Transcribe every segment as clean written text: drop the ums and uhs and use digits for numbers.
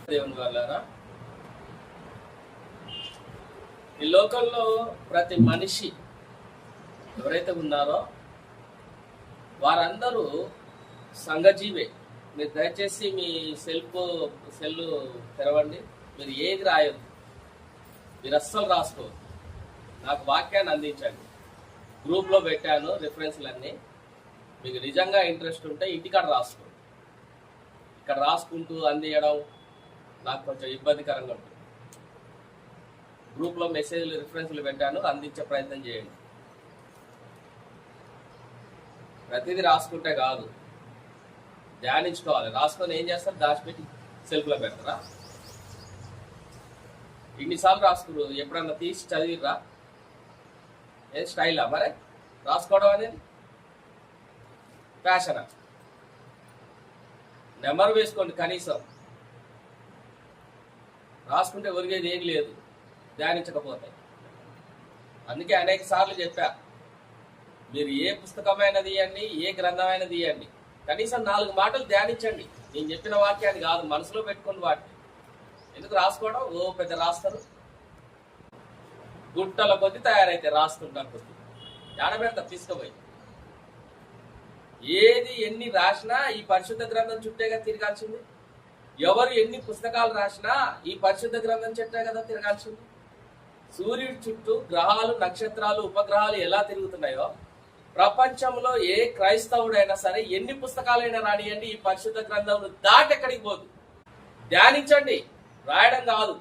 దేవుని వల్లరా ఈ లోకంలో ప్రతి మనిషి ఎవరైతే ఉన్నారో వారందరూ సంఘజీవే. మీరు దయచేసి మీ సెల్ తెరవండి. మీరు ఏది రాయదు, మీరు అస్సలు రాసుకోవద్దు. నాకు వాక్యాన్ని అందించండి. గ్రూప్లో పెట్టాను రిఫరెన్స్లన్నీ. మీకు నిజంగా ఇంట్రెస్ట్ ఉంటే ఇంటికాడ రాసుకోండి. ఇక్కడ రాసుకుంటూ అందియడం నాకు కొంచెం ఇబ్బందికరంగా ఉంటుంది. గ్రూప్లో మెసేజ్లు రిఫరెన్స్లు పెట్టాను, అందించే ప్రయత్నం చేయండి. ప్రతిదీ రాసుకుంటే కాదు, ధ్యానించుకోవాలి. రాసుకొని ఏం చేస్తారు? దాచిపెట్టి సెల్ఫ్లో పెడతారా? ఇన్నిసార్లు రాసుకురు, ఎప్పుడన్నా తీసి చదివిరా? ఏం స్టైలా మరి రాసుకోవడం అనేది? ఫ్యాషనా? నెంబర్ వేసుకోండి కనీసం. రాసుకుంటే ఒరిగేది ఏం లేదు ధ్యానించకపోతే. అందుకే అనేక సార్లు చెప్పా, మీరు ఏ పుస్తకమైనా తీయండి, ఏ గ్రంథమైనా తీయండి, కనీసం 4 మాటలు ధ్యానించండి. నేను చెప్పిన వాక్యాన్ని కాదు, మనసులో పెట్టుకుని వాటిని. ఎందుకు రాసుకోవడం? ఓ పెద్ద రాస్తారు, గుట్టల కొద్ది తయారైతే రాస్తుంటారు కొద్ది. ఆడబెడతారు తీసుకుపోయి. ఏది ఎన్ని రాసినా ఈ పరిశుద్ధ గ్రంథం చుట్టేగా తిరగాల్సింది. ఎవరు ఎన్ని పుస్తకాలు రాసినా ఈ పరిశుద్ధ గ్రంథం చుట్టే కదా తిరగాల్సింది. సూర్యుడి చుట్టూ గ్రహాలు, నక్షత్రాలు, ఉపగ్రహాలు ఎలా తిరుగుతున్నాయో ప్రపంచంలో ఏ క్రైస్తవుడైనా సరే ఎన్ని పుస్తకాలైనా రానియండి, ఈ పరిశుద్ధ గ్రంథం దాటి ఎక్కడికి పోదు. ధ్యానించండి, రాయడం కాదు.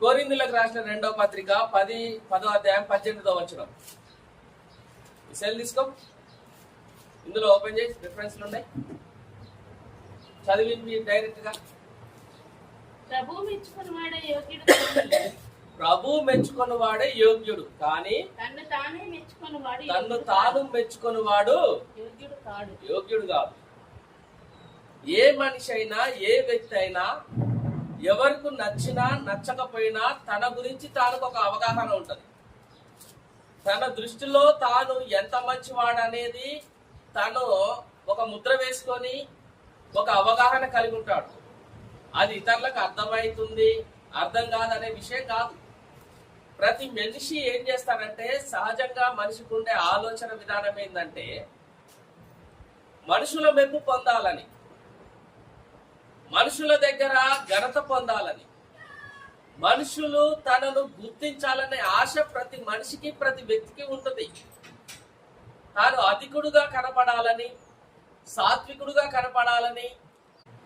కొరింథీయులకు రాసిన 2వ పత్రిక 10వ అధ్యాయం 18వ వచనం. సెల్ తీసుకో, ఇందులో ఓపెన్ చేసి రిఫరెన్స్లు ఉన్నాయి, చదివింది డైరెక్ట్ గా. ప్రభు మెచ్చుకుని వాడే యోగ్యుడు, కానీ తన్ను తాను మెచ్చుకుని వాడు యోగ్యుడు కాదు. ఏ మనిషి అయినా, ఏ వ్యక్తి అయినా, ఎవరికి నచ్చినా నచ్చకపోయినా తన గురించి తానుకు ఒక అవగాహన ఉంటుంది. తన దృష్టిలో తాను ఎంత మంచివాడు అనేది తను ఒక ముద్ర వేసుకొని ఒక అవగాహన కలిగి ఉంటాడు. అది ఇతరులకు అర్థమవుతుంది, అర్థం కాదనే విషయం కాదు. ప్రతి మనిషి ఏం చేస్తాడంటే, సహజంగా మనిషికి ఉండే ఆలోచన విధానం ఏంటంటే, మనుషుల మెప్పు పొందాలని, మనుషుల దగ్గర ఘనత పొందాలని, మనుషులు తనను గుర్తించాలనే ఆశ ప్రతి మనిషికి, ప్రతి వ్యక్తికి ఉంటుంది. తాను అధికుడుగా కనపడాలని, సాత్వికుడుగా కనపడాలని.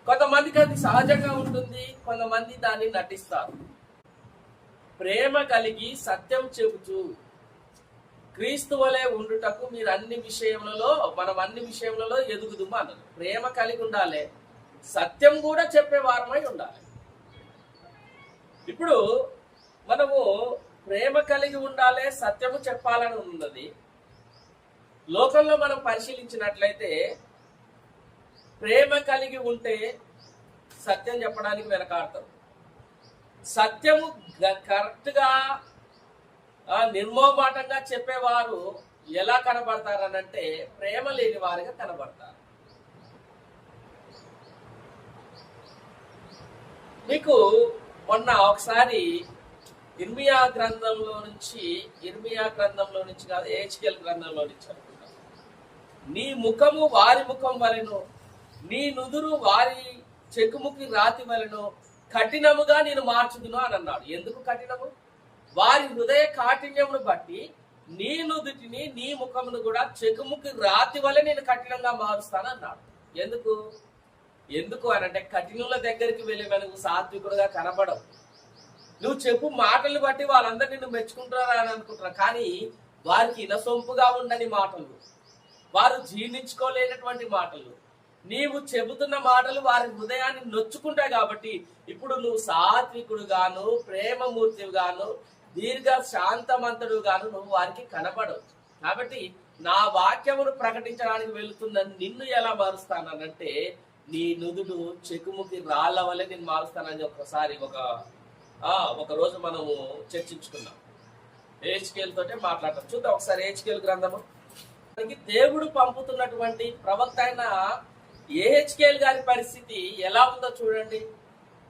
కొంతమందికి అది సహజంగా ఉంటుంది, కొంతమంది దాన్ని నటిస్తారు. ప్రేమ కలిగి సత్యం చెబుతూ క్రీస్తు వలె ఉండుటకు మీరు మనం అన్ని విషయములలో ఎదుగుదుము అన్నారు. ప్రేమ కలిగి ఉండాలి, సత్యం కూడా చెప్పే వారమై ఉండాలి. ఇప్పుడు మనము ప్రేమ కలిగి ఉండాలి, సత్యము చెప్పాలని ఉన్నది. లోకంలో మనం పరిశీలించినట్లయితే ప్రేమ కలిగి ఉంటే సత్యం చెప్పడానికి వెనకాడతారు. సత్యము కరెక్ట్ గా నిర్మోహమాటంగా చెప్పేవారు ఎలా కనబడతారనంటే ప్రేమ లేని వారిగా కనబడతారు. మీకు మొన్న ఒకసారి ఇర్మియా గ్రంథంలో నుంచి కాదు, హెచ్కేల్ గ్రంథంలో నుంచి అనుకుంటా, నీ ముఖము వారి ముఖం వలెను, నీ నుదురు వారి చెక్కుముకి రాతి వలెను కఠినముగా నేను మార్చుదును అని అన్నాడు. ఎందుకు కఠినము? వారి హృదయ కాఠిన్యమును బట్టి నీ నుదుటిని, నీ ముఖమును కూడా చెక్కుముకి రాతి వలె నేను కఠినంగా మారుస్తాను అన్నాడు. ఎందుకు అని అంటే, కఠినుల దగ్గరికి వెళ్ళి నువ్వు సాత్వికుడుగా కనపడవు. నువ్వు చెప్పు మాటలు బట్టి వాళ్ళందరూ నిన్ను మెచ్చుకుంటారా అని అనుకుంటున్నారు. కానీ వారికి ఇనసొంపుగా ఉండని మాటలు, వారు జీర్ణించుకోలేనటువంటి మాటలు, నీవు చెబుతున్న మాటలు వారి హృదయాన్ని నొచ్చుకుంటాయి. కాబట్టి ఇప్పుడు నువ్వు సాత్వికుడు గాను, ప్రేమమూర్తివి గాను, దీర్ఘ శాంతమంతుడు గాను నువ్వు వారికి కనపడవు. కాబట్టి నా వాక్యమును ప్రకటించడానికి వెళుతున్న నిన్ను ఎలా మారుస్తానంటే, నీ నుదుడు చెకుముకి రాళ్ళ వల్లే నేను మారుస్తానని ఒకసారి ఒక రోజు మనము చర్చించుకున్నాం. హెచ్కేల్ తోటే మాట్లాడతాం. చూద్దాం ఒకసారి హెచ్కేల్ గ్రంథము. దేవుడు పంపుతున్నటువంటి ప్రవక్త అయిన యెహెజ్కేలు గారి పరిస్థితి ఎలా ఉందో చూడండి.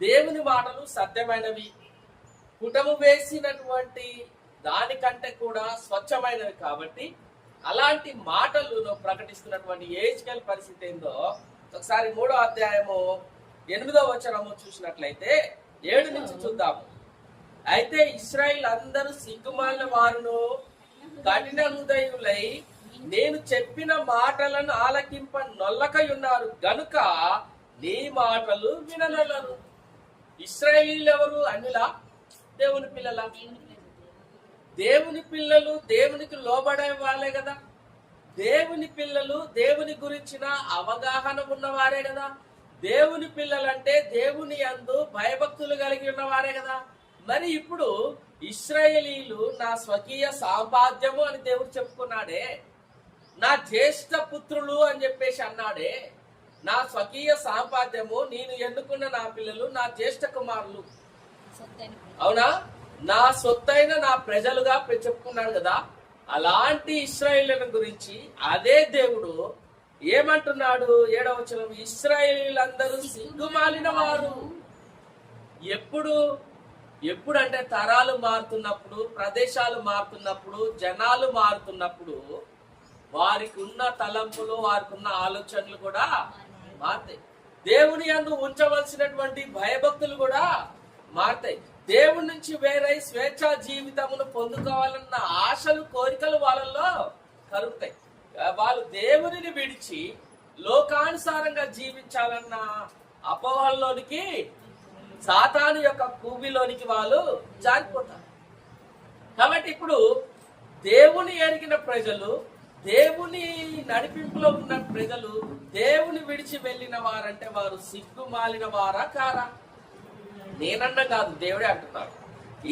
దేవుని మాటలు సత్యమైనవి, పుటము వేసినటువంటి దానికంటే కూడా స్వచ్ఛమైనవి కాబట్టి అలాంటి మాటలు ప్రకటిస్తున్నటువంటి యెహెజ్కేలు పరిస్థితి ఏందో ఒకసారి 3వ అధ్యాయము 8వ వచనము చూసినట్లయితే 7 నుంచి చూద్దాము. అయితే ఇశ్రాయేల్ అందరూ సిగ్గుమాలిన వారును కఠిన హృదయులై నేను చెప్పిన మాటలను ఆలకింప నొల్లకై ఉన్నారు గనుక నీ మాటలు విననొల్లరు. ఇశ్రాయేలీలు ఎవరు? అన్యులా? దేవుని పిల్లల? దేవుని పిల్లలు దేవునికి లోబడే వాళ్ళే కదా. దేవుని పిల్లలు దేవుని గురించిన అవగాహన ఉన్నవారే కదా. దేవుని పిల్లలంటే దేవుని యందు భయభక్తులు కలిగి ఉన్నవారే కదా. మరి ఇప్పుడు ఇశ్రాయేలీలు నా స్వకీయ సాంపాద్యము అని దేవుడు చెప్పుకున్నాడే, నా జ్యేష్ఠ పుత్రులు అని చెప్పేసి అన్నాడే. నా స్వకీయ సాంపాద్యము, నేను ఎన్నుకున్న నా పిల్లలు, నా జ్యేష్ఠ కుమారులు, అవునా, నా సొత్తైన నా ప్రజలుగా చెప్పుకున్నాడు కదా. అలాంటి ఇశ్రాయేలీయుల గురించి అదే దేవుడు ఏమంటున్నాడు? 7వ వచనం, ఇశ్రాయేలీయులందరూ సిగ్గుమాలిన వారు. ఎప్పుడు అంటే తరాలు మారుతున్నప్పుడు, ప్రదేశాలు మారుతున్నప్పుడు, జనాలు మారుతున్నప్పుడు వారికి ఉన్న తలంపులు, వారికి ఉన్న ఆలోచనలు కూడా మారుతాయి. దేవుని యందు ఉంచవలసినటువంటి భయభక్తులు కూడా మారుతాయి. దేవుడి నుంచి వేరై స్వేచ్ఛా జీవితమును పొందుకోవాలన్న ఆశలు, కోరికలు వాళ్ళల్లో కలుగుతాయి. వాళ్ళు దేవునిని విడిచి లోకానుసారంగా జీవించాలన్న అపవాళ్ళలోనికి, సాతాను యొక్క కూబిలోనికి వాళ్ళు జారిపోతారు. కాబట్టి ఇప్పుడు దేవుని ఎరిగిన ప్రజలు, దేవుని నడిపింపులో ఉన్న ప్రజలు దేవుని విడిచి వెళ్ళిన వారంటే వారు సిగ్గుమాలిన వారా కారా? నేనన్న కాదు, దేవుడే అంటున్నాడు.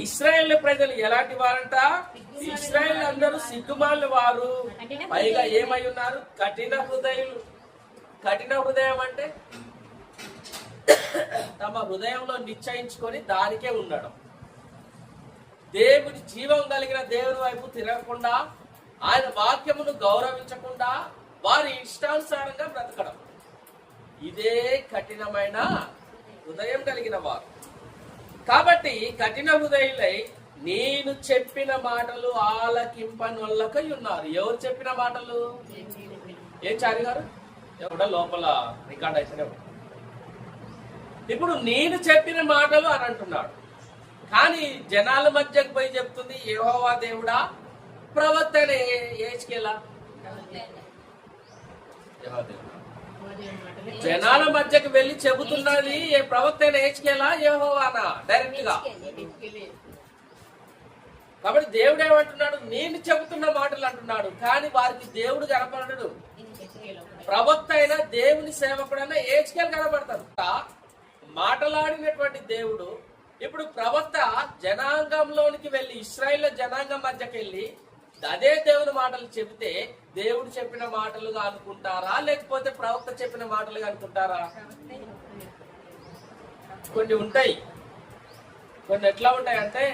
ఇశ్రాయేల్ ప్రజలు ఎలాంటి వారంట? ఇశ్రాయేల్ అందరూ సిగ్గుమాలిన వారు, పైగా ఏమై ఉన్నారు? కఠిన హృదయులు. కఠిన హృదయం అంటే తమ హృదయంలో నిశ్చయించుకొని దానికే ఉండడం, దేవుని జీవం కలిగిన దేవుని వైపు తిరగకుండా, ఆయన వాక్యమును గౌరవించకుండా వారి ఇష్టానుసారంగా బ్రతకడం, ఇదే కఠినమైన హృదయం కలిగిన వారు. కాబట్టి కఠిన హృదయులై నేను చెప్పిన మాటలు ఆలకింపనొల్లకై ఉన్నారు. ఎవరు చెప్పిన మాటలు? ఏ చారి గారు ఎవడ లోపల రికార్డ్ అయితేనే. ఇప్పుడు నేను చెప్పిన మాటలు అని అంటున్నాడు, కానీ జనాల మధ్యకు పోయి చెప్తుంది యెహోవా దేవుడా, ప్రవక్త యెహెజ్కేలా? జనాల మధ్యకు వెళ్ళి చెబుతున్నది ప్రవక్త యెహెజ్కేలా, యెహోవానా? డైరెక్ట్ గా. కాబట్టి దేవుడు ఏమంటున్నాడు? నేను చెబుతున్న మాటలు అంటున్నాడు, కానీ వారికి దేవుడు కనపడడు. ప్రవక్త అయినా దేవుని సేవకుడైనా యెహెజ్కేలు కనపడతాడు. మాటలాడినటువంటి దేవుడు ఇప్పుడు ప్రవక్త జనాంగంలోనికి వెళ్ళి, ఇశ్రాయేల్ జనాంగం మధ్యకి వెళ్ళి అదే దేవుని మాటలు చెబితే దేవుడు చెప్పిన మాటలుగా అనుకుంటారా, లేకపోతే ప్రవక్త చెప్పిన మాటలుగా అనుకుంటారా? కొన్ని ఉంటాయి. కొన్ని ఎట్లా ఉంటాయంటే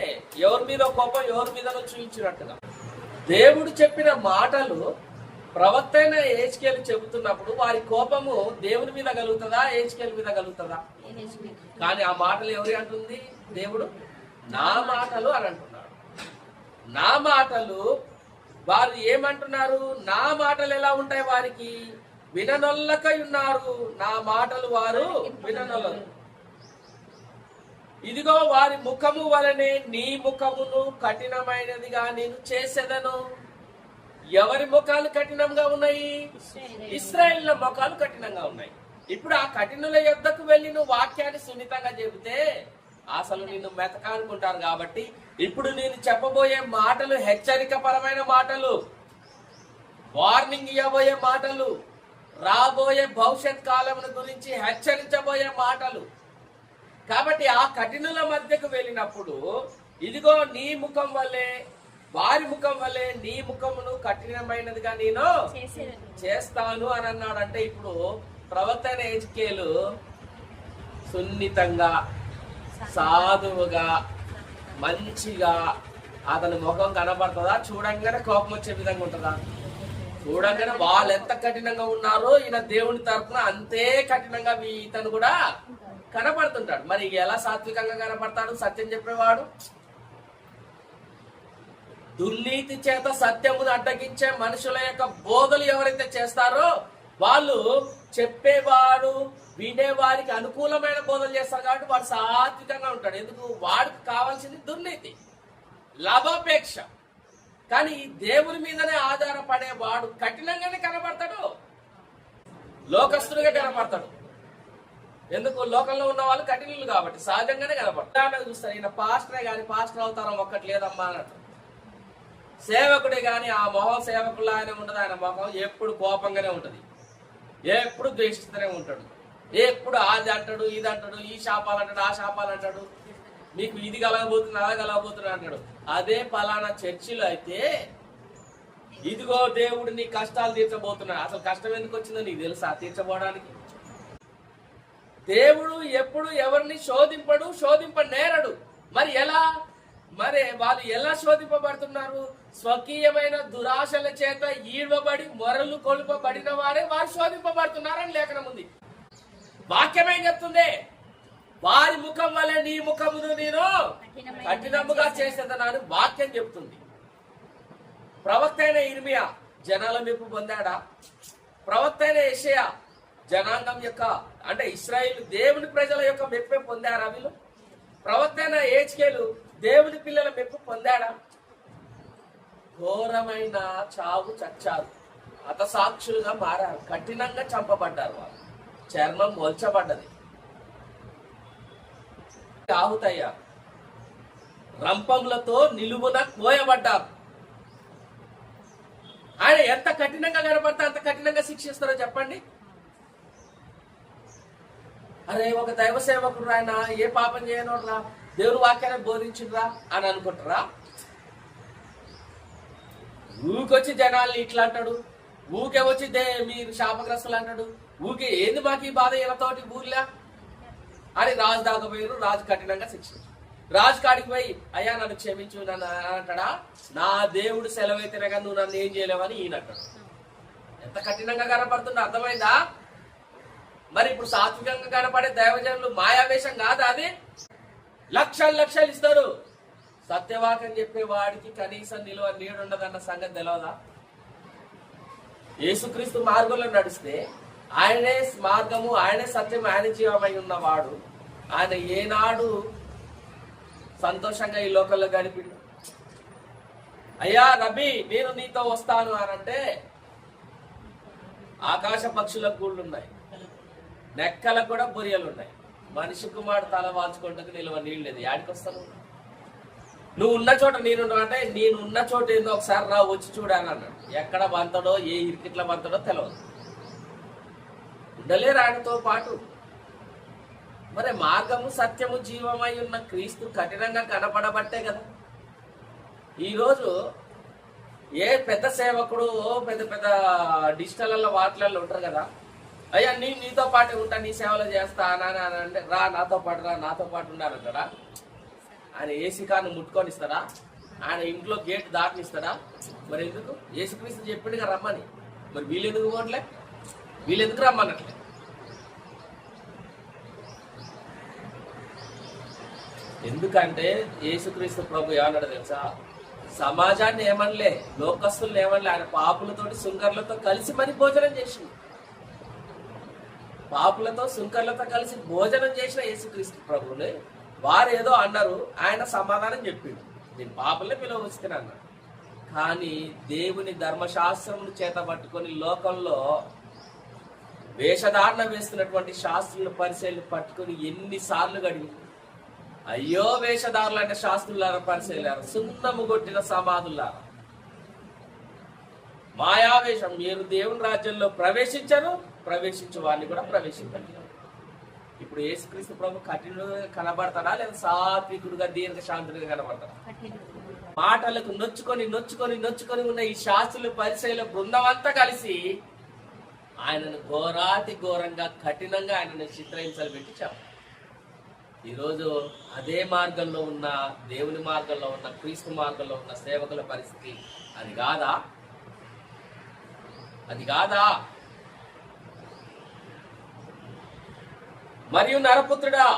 ఎవరి మీద కోపం ఎవరి మీద చూపించినట్టుగా. దేవుడు చెప్పిన మాటలు ప్రవక్త అయిన యెహెజ్కేలు చెబుతున్నప్పుడు వారి కోపము దేవుని మీద కలుగుతుందా, యెహెజ్కేలు మీద కలుగుతుందా? కానీ ఆ మాటలు ఎవరి అంటుంది? దేవుడు నా మాటలు అని అంటున్నాడు. నా మాటలు వారు ఏమంటున్నారు? నా మాటలు ఎలా ఉంటాయి? వారికి విననొల్లకై ఉన్నారు. నా మాటలు వారు విననొల్లరు. ఇదిగో వారి ముఖము వలనే నీ ముఖమును కఠినమైనదిగా నేను చేసేదను. ఎవరి ముఖాలు కఠినంగా ఉన్నాయి? ఇశ్రాయేలు ముఖాలు కఠినంగా ఉన్నాయి. ఇప్పుడు ఆ కఠినుల యొద్దకు వెళ్ళి నువ్వు వాక్యాన్ని సున్నితంగా చెబితే అసలు నిన్ను మెతకానుకుంటారు. కాబట్టి ఇప్పుడు నేను చెప్పబోయే మాటలు హెచ్చరిక పరమైన మాటలు, వార్నింగ్ ఇవ్వబోయే మాటలు, రాబోయే భవిష్యత్ కాలం గురించి హెచ్చరించబోయే మాటలు. కాబట్టి ఆ కఠినుల మధ్యకు వెళ్ళినప్పుడు ఇదిగో నీ ముఖం వల్లే, వారి ముఖం వల్లే నీ ముఖమును కఠినమైనదిగా నేను చేస్తాను అని అన్నాడు. అంటే ఇప్పుడు ప్రవక్త అయిన యెహెజ్కేలు సున్నితంగా, సాధువుగా, మంచిగా అతని ముఖం కనబడుతుందా? చూడంగానే కోపం వచ్చే విధంగా ఉంటుందా? చూడంగానే వాళ్ళు ఎంత కఠినంగా ఉన్నారో ఈయన దేవుని తరపున అంతే కఠినంగా ఇతను కూడా కనపడుతుంటాడు. మరి ఎలా సాత్వికంగా కనపడతాడు సత్యం చెప్పేవాడు? దుర్నీతి చేత సత్యమును అడ్డగించే మనుషుల యొక్క బోధలు ఎవరైతే చేస్తారో వాళ్ళు చెప్పేవాడు వినేవారికి అనుకూలమైన బోధలు చేస్తారు కాబట్టి వాడు సాత్వికంగా ఉంటాడు. ఎందుకు? వాడికి కావాల్సింది దుర్నీతి, లాభాపేక్ష. కానీ దేవుని మీదనే ఆధారపడే వాడు కఠినంగానే కనబడతాడు, లోకస్తుడిగా కనబడతాడు. ఎందుకు? లోకంలో ఉన్న వాళ్ళు కఠినులు కాబట్టి సహజంగానే కనబడతాడు. చూస్తారు ఈయన పాస్టరే కానీ పాస్టర్ అవతారం ఒక్కటి లేదమ్మా అన్నట్టు. సేవకుడే కానీ ఆ మొహం సేవకులాగానే ఉండదు. ఆయన మొహం ఎప్పుడు కోపంగానే ఉంటది, ఎప్పుడు ద్వేషిస్తూనే ఉంటాడు, ఎప్పుడు అది అంటాడు ఇది అంటాడు, ఈ శాపాలు అంటాడు ఆ శాపాలు అంటాడు, మీకు ఇది కలగబోతుంది అలా కలగబోతుంది అంటాడు. అదే పలానా చర్చిలో అయితే ఇదిగో దేవుడు నీ కష్టాలు తీర్చబోతున్నాడు. అసలు కష్టం ఎందుకు వచ్చిందో నీకు తెలుసా? తీర్చబోవడానికి. దేవుడు ఎప్పుడు ఎవరిని శోధింపనేరడు. మరి ఎలా? మరి వాళ్ళు ఎలా శోధింపబడుతున్నారు? స్వకీయమైన దురాశల చేత ఈడ్వబడి మొరలు కొలుపబడిన వారే వారు శోధింపబడుతున్నారని లేఖనం ఉంది. వాక్యమేం చెప్తుంది? వారి ముఖం వలె నీ ముఖమును నేను కఠినముగా చేసేదనని వాక్యం చెప్తుంది. ప్రవక్త అయిన ఇర్మియా జనాల మెప్పు పొందాడా? ప్రవక్త అయిన యెషయా జనాంగం యొక్క అంటే ఇశ్రాయేలు దేవుని ప్రజల యొక్క మెప్పే పొందారా వీళ్ళు? ప్రవక్త అయిన హెజ్కేలు దేవుని పిల్లల మెప్పు పొందాడా? ఘోరమైన చావు చచ్చారు, హతసాక్షులుగా మారారు, కఠినంగా చంపబడ్డారు, వాళ్ళు చర్మం మొల్చబడ్డది, ఆహుతయ్యారు, రంపములతో నిలువున కోయబడ్డారు. ఆయన ఎంత కఠినంగా కనబడతా అంత కఠినంగా శిక్షిస్తారో చెప్పండి. అరే ఒక దైవ సేవకుడు ఆయన ఏ పాపం చేయనోడ్రా, దేవుని వాక్యాన్ని బోధించుడ్రా అని అనుకుంటారా? ఊకొచ్చి జనాల్ని ఇట్లా అంటాడు, ఊకే వచ్చి మీరు శాపగ్రస్తులు అంటాడు, ఊకే ఏంది మాకు ఈ బాధ ఎలతోటి ఊర్లా అని రాజు దాకపోయారు. రాజు కఠినంగా శిక్షించారు. రాజు కాడికి పోయి అయ్యా నన్ను క్షమించు నన్ను అంటాడా? నా దేవుడు సెలవైతేనే కానీ నువ్వు నన్ను ఏం చేయలేవని ఈయన అంటాడు. ఎంత కఠినంగా కనపడుతుందో అర్థమైందా? మరి ఇప్పుడు సాత్వికంగా కనపడే దైవజనులు మాయావేశం కాదా అది? లక్షలు ఇస్తారు, సత్యవాక్యం చెప్పే వాడికి కనీసం నిలువ నీడుండదన్న సంగతి తెలియదా? యేసుక్రీస్తు మార్గంలో నడిస్తే ఆయనే మార్గము, ఆయనే సత్యం, ఆయన జీవమై ఉన్నవాడు. ఆయన ఏనాడు సంతోషంగా ఈ లోకంలో గడిపిండు? అయ్యా రబీ నేను నీతో వస్తాను అనంటే ఆకాశ పక్షులకు గూళ్ళు ఉన్నాయి, నెక్కలకు కూడా బొరియలు ఉన్నాయి. మనిషి కుమారుడు తల వాల్చుకోవడానికి నిలువ నీళ్ళు లేదు. యాడికి వస్తాను? నువ్వు ఉన్న చోట నేనున్నా అంటే నేను ఉన్న చోట ఏందో ఒకసారి రా వచ్చి చూడాను అన్నాడు. ఎక్కడ బంతడో ఏ ఇరికిట్ల బంతడో తెలియదు. ఉండలేరు ఆయనతో పాటు. మరి మార్గము సత్యము జీవమై ఉన్న క్రీస్తు కఠినంగా కనపడబట్టే కదా ఈరోజు ఏ పెద్ద సేవకుడు పెద్ద పెద్ద డిజిటల్ వాటిలలో ఉంటారు కదా, అయ్యా నీతో పాటు ఉంటా, నీ సేవలు చేస్తా అని అంటే రా నాతో పాటు ఉండాలంటాడా? ఆయన ఏసీ కార్ను ముట్టుకొని ఇస్తాడా? ఆయన ఇంట్లో గేట్ దాటినిస్తాడా? మరి ఎందుకు? యేసుక్రీస్తు చెప్పిండుగా రమ్మని. మరి వీళ్ళు ఎందుకు పోవట్లే? వీళ్ళు ఎందుకు రమ్మన్నట్లే? ఎందుకంటే యేసుక్రీస్తు ప్రభు ఏమన్నాడు తెలుసా? సమాజాన్ని ఏమనలే, లోకస్తుల్ని ఏమనలే, ఆయన పాపులతోటి సుంకర్లతో కలిసి మరి భోజనం చేసింది. పాపులతో సుంకర్లతో కలిసి భోజనం చేసిన యేసుక్రీస్తు ప్రభుని వారు ఏదో అన్నారు, ఆయన సమాధానం చెప్పిండు, నేను పాపులనే పిలవచ్చుకుని అన్నాడు. కానీ దేవుని ధర్మశాస్త్రమును చేత పట్టుకొని లోకంలో వేషధారణ వేస్తున్నటువంటి శాస్త్రుల పరిశీలన పట్టుకొని ఎన్నిసార్లు గడిగి, అయ్యో వేషధారులు అంటే శాస్త్రులారా పరిశీలారా, సున్నము కొట్టిన సమాధులారా, మాయావేషం, మీరు దేవుని రాజ్యంలో ప్రవేశించు వారిని కూడా ప్రవేశించండి. ఇప్పుడు యేసుక్రీస్తు ప్రభు కఠినంగా కనబడతాడా లేదా సాత్వికుడుగా దీర్ఘశాంతుడిగా కనబడతాడా? మాటలకు నొచ్చుకొని ఉన్న ఈ శాస్త్రుల పరిశీలన బృందం అంతా కలిసి ఆయనను ఘోరాతి ఘోరంగా కఠినంగా ఆయనను చిత్రహింసలు పెట్టి చెప్పారు. ఈరోజు అదే మార్గంలో ఉన్న దేవుని మార్గంలో ఉన్న క్రీస్తు మార్గంలో ఉన్న సేవకుల పరిస్థితి అది కాదా? అది కాదా? మరియు నరపుత్రుడా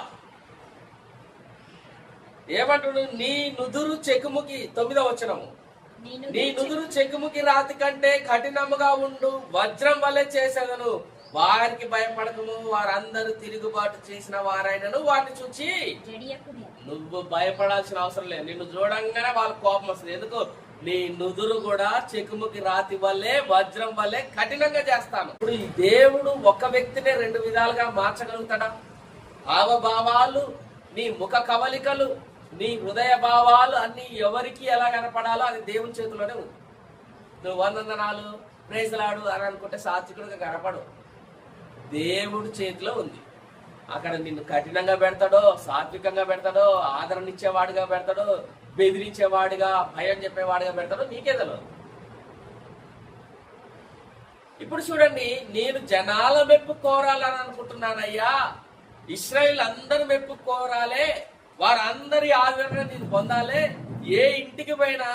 ఏమంటుడు? నీ నుదురు చెకుముకి 9వ వచనము, నీ నుదురు చెకుముకి రాతి కంటే కఠినముగా ఉండు, వజ్రం వలె చేసేదను. వారికి భయపడకము, వారందరూ తిరుగుబాటు చేసిన వారైనను వారిని చూచి నువ్వు భయపడాల్సిన అవసరం లేదు. నిన్ను చూడంగానే వాళ్ళకి కోపం వస్తుంది. ఎందుకు? నీ నుదురు కూడా చెకుముకి రాతి వల్లే వజ్రం వల్లే కఠినంగా చేస్తాను. ఇప్పుడు ఈ దేవుడు ఒక వ్యక్తినే 2 విధాలుగా మార్చగలుగుతాడా? హావభావాలు, నీ ముఖ కవలికలు, నీ హృదయ భావాలు అన్ని ఎవరికి ఎలా కనపడాలో అది దేవుని చేతిలోనే ఉంది. నువ్వు వందనాలు ప్రేజలాడు అని అనుకుంటే సాత్వికుడిగా కనపడు. దేవుడి చేతిలో ఉంది. అక్కడ నిన్ను కఠినంగా పెడతాడో, సాత్వికంగా పెడతాడో, ఆదరణ ఇచ్చేవాడిగా పెడతాడో, బెదిరించేవాడిగా, భయం చెప్పేవాడిగా పెడతాడో నీకే తెలియదు. ఇప్పుడు చూడండి, నేను జనాల మెప్పు కోరాలని అనుకుంటున్నానయ్యా. ఇశ్రాయేల్ అందరు మెప్పు కోరాలే, వారందరి ఆదరణ నేను పొందాలే. ఏ ఇంటికి పోయినా,